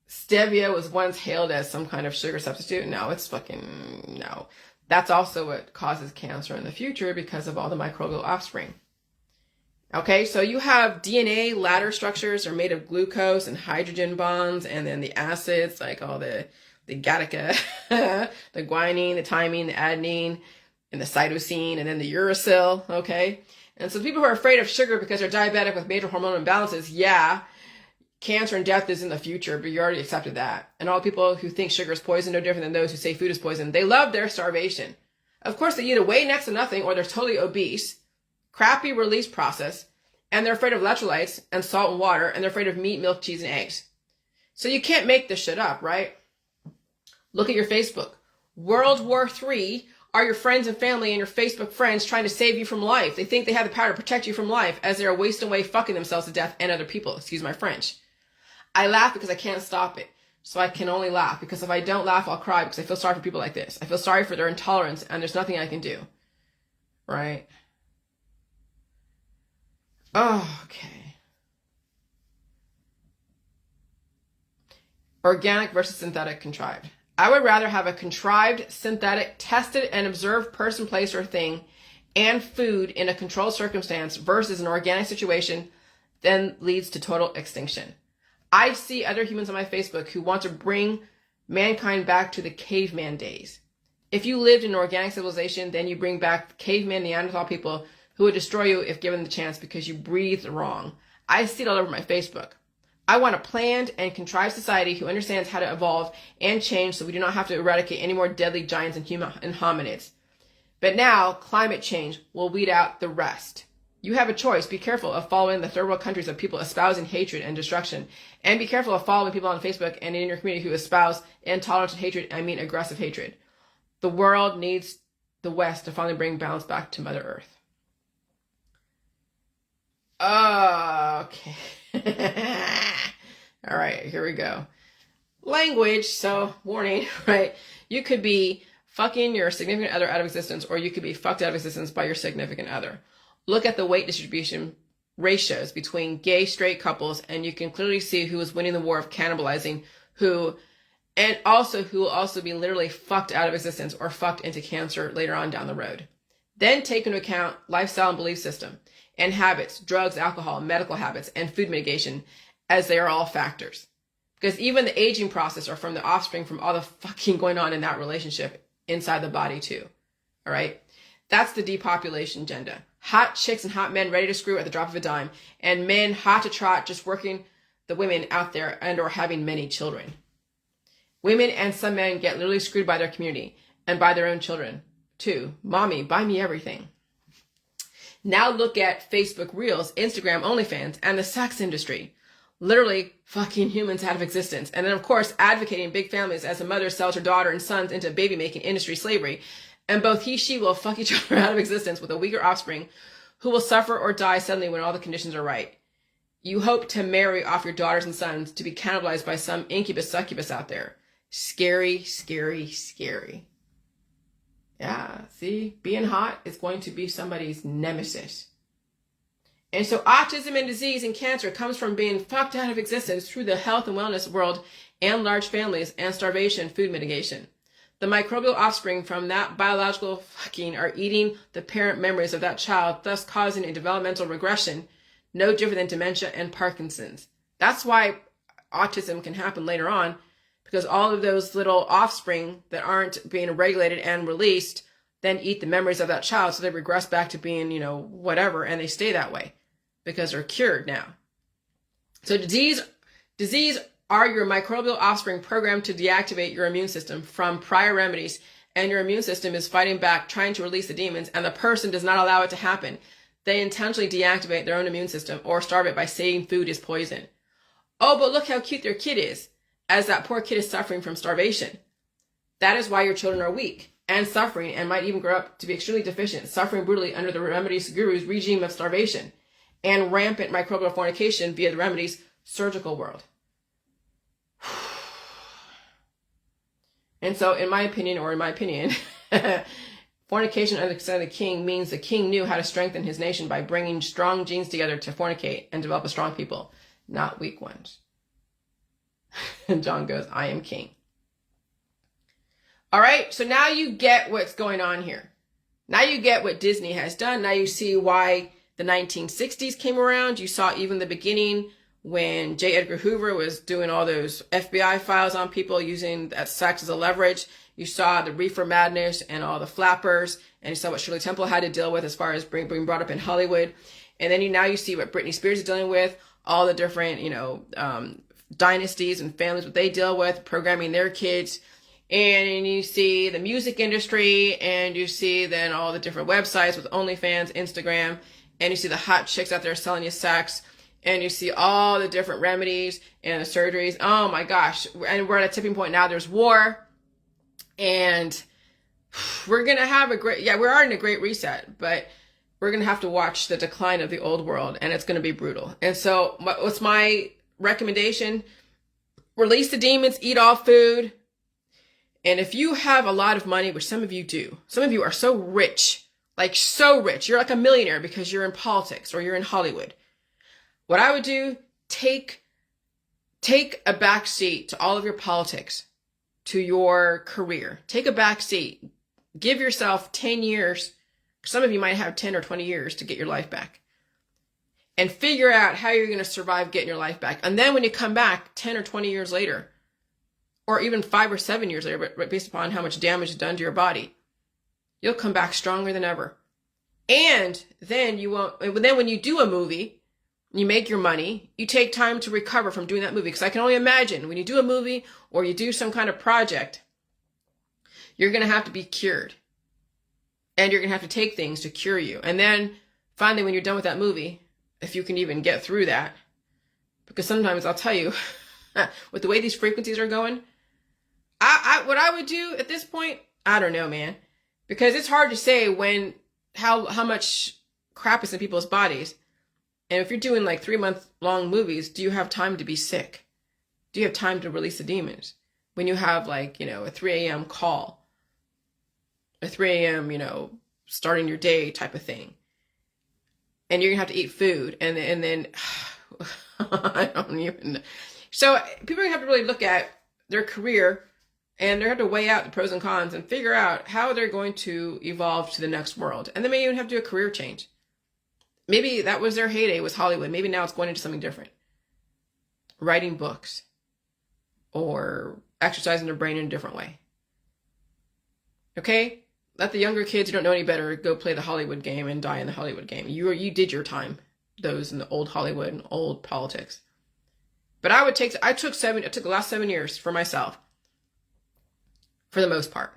Stevia was once hailed as some kind of sugar substitute. No, it's fucking no. That's also what causes cancer in the future because of all the microbial offspring. Okay, so you have DNA ladder structures are made of glucose and hydrogen bonds, and then the acids, like all the gattaca, the guanine, the thymine, the adenine, and the cytosine, and then the uracil, okay? And so people who are afraid of sugar because they're diabetic with major hormonal imbalances, yeah, cancer and death is in the future, but you already accepted that. And all people who think sugar is poison, no different than those who say food is poison. They love their starvation. Of course, they either weigh next to nothing or they're totally obese, crappy release process, and they're afraid of electrolytes and salt and water, and they're afraid of meat, milk, cheese, and eggs. So you can't make this shit up, right? Look at your Facebook. World War III are your friends and family and your Facebook friends trying to save you from life. They think they have the power to protect you from life as they're wasting away fucking themselves to death and other people. Excuse my French. I laugh because I can't stop it. So I can only laugh, because if I don't laugh, I'll cry, because I feel sorry for people like this. I feel sorry for their intolerance, and there's nothing I can do. Right? Oh, okay. Organic versus synthetic contrived. I would rather have a contrived, synthetic, tested, and observed person, place, or thing and food in a controlled circumstance versus an organic situation then leads to total extinction. I see other humans on my Facebook who want to bring mankind back to the caveman days. If you lived in an organic civilization, then you bring back caveman Neanderthal people who would destroy you if given the chance because you breathed wrong. I see it all over my Facebook. I want a planned and contrived society who understands how to evolve and change so we do not have to eradicate any more deadly giants and hominids. But now, climate change will weed out the rest. You have a choice. Be careful of following the third world countries of people espousing hatred and destruction. And be careful of following people on Facebook and in your community who espouse intolerance and hatred, I mean aggressive hatred. The world needs the West to finally bring balance back to Mother Earth. Okay. All right, here we go. Language, so warning, right? You could be fucking your significant other out of existence, or you could be fucked out of existence by your significant other. Look at the weight distribution ratios between gay, straight couples, and you can clearly see who is winning the war of cannibalizing who, and also who will also be literally fucked out of existence or fucked into cancer later on down the road. Then take into account lifestyle and belief system, and habits, drugs, alcohol, medical habits, and food mitigation, as they are all factors. Because even the aging process are from the offspring from all the fucking going on in that relationship inside the body too. All right? That's the depopulation agenda. Hot chicks and hot men ready to screw at the drop of a dime, and men hot to trot just working the women out there and or having many children. Women and some men get literally screwed by their community and by their own children too. Mommy, buy me everything. Now look at Facebook Reels, Instagram OnlyFans, and the sex industry. literally fucking humans out of existence. And then, of course, advocating big families as a mother sells her daughter and sons into baby making industry slavery. And both she will fuck each other out of existence with a weaker offspring who will suffer or die suddenly when all the conditions are right. You hope to marry off your daughters and sons to be cannibalized by some incubus succubus out there. Scary, scary, scary. Yeah, see, being hot is going to be somebody's nemesis. And so autism and disease and cancer comes from being fucked out of existence through the health and wellness world and large families and starvation, food mitigation. The microbial offspring from that biological fucking are eating the parent memories of that child, thus causing a developmental regression, no different than dementia and Parkinson's. That's why autism can happen later on, because all of those little offspring that aren't being regulated and released then eat the memories of that child, so they regress back to being, whatever, and they stay that way because they're cured now. So disease are your microbial offspring programmed to deactivate your immune system from prior remedies, and your immune system is fighting back, trying to release the demons, and the person does not allow it to happen. They intentionally deactivate their own immune system or starve it by saying food is poison. Oh, but look how cute their kid is, as that poor kid is suffering from starvation. That is why your children are weak and suffering and might even grow up to be extremely deficient, suffering brutally under the remedies guru's regime of starvation and rampant microbial fornication via the remedies surgical world. And so, in my opinion, fornication under the consent of the king means the king knew how to strengthen his nation by bringing strong genes together to fornicate and develop a strong people, not weak ones. And John goes, I am king. All right, so now you get what's going on here. Now you get what Disney has done. Now you see why the 1960s came around. You saw even the beginning when J. Edgar Hoover was doing all those FBI files on people using that sex as a leverage. You saw the reefer madness and all the flappers, and you saw what Shirley Temple had to deal with as far as being brought up in Hollywood. And then now you see what Britney Spears is dealing with, all the different, dynasties and families, what they deal with, programming their kids. And you see the music industry, and you see then all the different websites with OnlyFans, Instagram, and you see the hot chicks out there selling you sex, and you see all the different remedies and the surgeries. Oh my gosh. And we're at a tipping point now. There's war, and we're going to have we are in a great reset, but we're going to have to watch the decline of the old world, and it's going to be brutal. And so what's my recommendation? Release the demons, eat all food. And if you have a lot of money, which some of you do, some of you are so rich, you're like a millionaire because you're in politics or you're in Hollywood. What I would do, take a back seat to all of your politics, to your career. Take a back seat. Give yourself 10 years. Some of you might have 10 or 20 years to get your life back. And figure out how you're going to survive getting your life back. And then when you come back 10 or 20 years later, or even 5 or 7 years later, but based upon how much damage is done to your body, you'll come back stronger than ever. And then when you do a movie, you make your money, you take time to recover from doing that movie. Because I can only imagine when you do a movie or you do some kind of project, you're going to have to be cured. And you're going to have to take things to cure you. And then finally, when you're done with that movie, if you can even get through that, because sometimes I'll tell you, with the way these frequencies are going, what I would do at this point, I don't know, man. Because it's hard to say how much crap is in people's bodies. And if you're doing like 3-month-long movies, do you have time to be sick? Do you have time to release the demons? When you have a 3 a.m. call, a 3 a.m., starting your day type of thing. And you're going to have to eat food. And then I don't even know. So people are going to have to really look at their career, and they're going to have to weigh out the pros and cons and figure out how they're going to evolve to the next world. And they may even have to do a career change. Maybe that was their heyday, was Hollywood. Maybe now it's going into something different. Writing books or exercising their brain in a different way. Okay? Let the younger kids who don't know any better go play the Hollywood game and die in the Hollywood game. You did your time, those in the old Hollywood and old politics. But I took the last 7 years for myself. For the most part.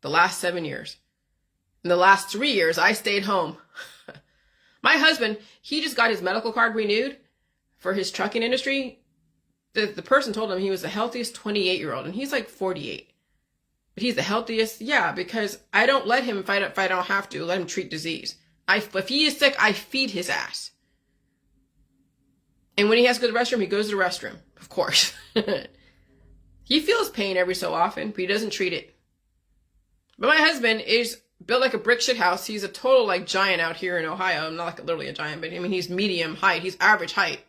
The last 7 years. In the last 3 years, I stayed home. My husband, he just got his medical card renewed for his trucking industry, the person told him he was the healthiest 28-year-old, and he's like 48. But he's the healthiest, yeah, because I don't let him fight if I don't have to. Let him treat disease. If he is sick, I feed his ass. And when he has to go to the restroom, he goes to the restroom, of course. He feels pain every so often, but he doesn't treat it. But my husband is built like a brick shit house. He's a total like giant out here in Ohio. I'm not like literally a giant, but I mean, he's medium height. He's average height.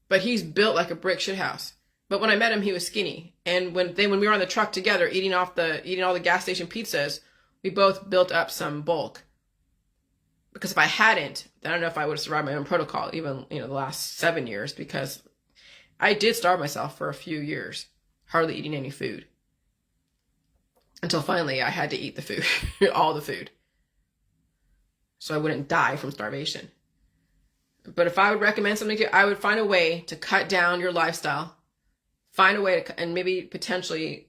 But he's built like a brick shit house. But when I met him, he was skinny. And when we were on the truck together eating all the gas station pizzas, we both built up some bulk. Because if I hadn't, then I don't know if I would have survived my own protocol, even, the last 7 years, because I did starve myself for a few years, hardly eating any food. Until finally I had to eat the food, all the food. So I wouldn't die from starvation. But if I would recommend something to you, I would find a way to cut down your lifestyle. Find a way to, and maybe potentially,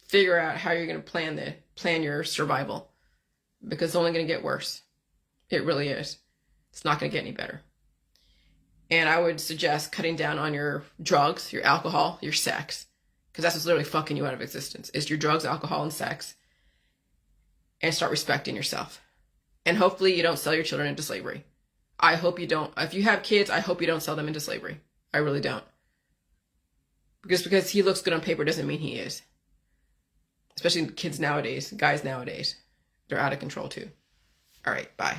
figure out how you're going to plan your survival. Because it's only going to get worse. It really is. It's not going to get any better. And I would suggest cutting down on your drugs, your alcohol, your sex. Because that's what's literally fucking you out of existence. Is your drugs, alcohol, and sex. And start respecting yourself. And hopefully you don't sell your children into slavery. I hope you don't. If you have kids, I hope you don't sell them into slavery. I really don't. Because he looks good on paper doesn't mean he is. Especially kids nowadays, guys nowadays. They're out of control too. All right, bye.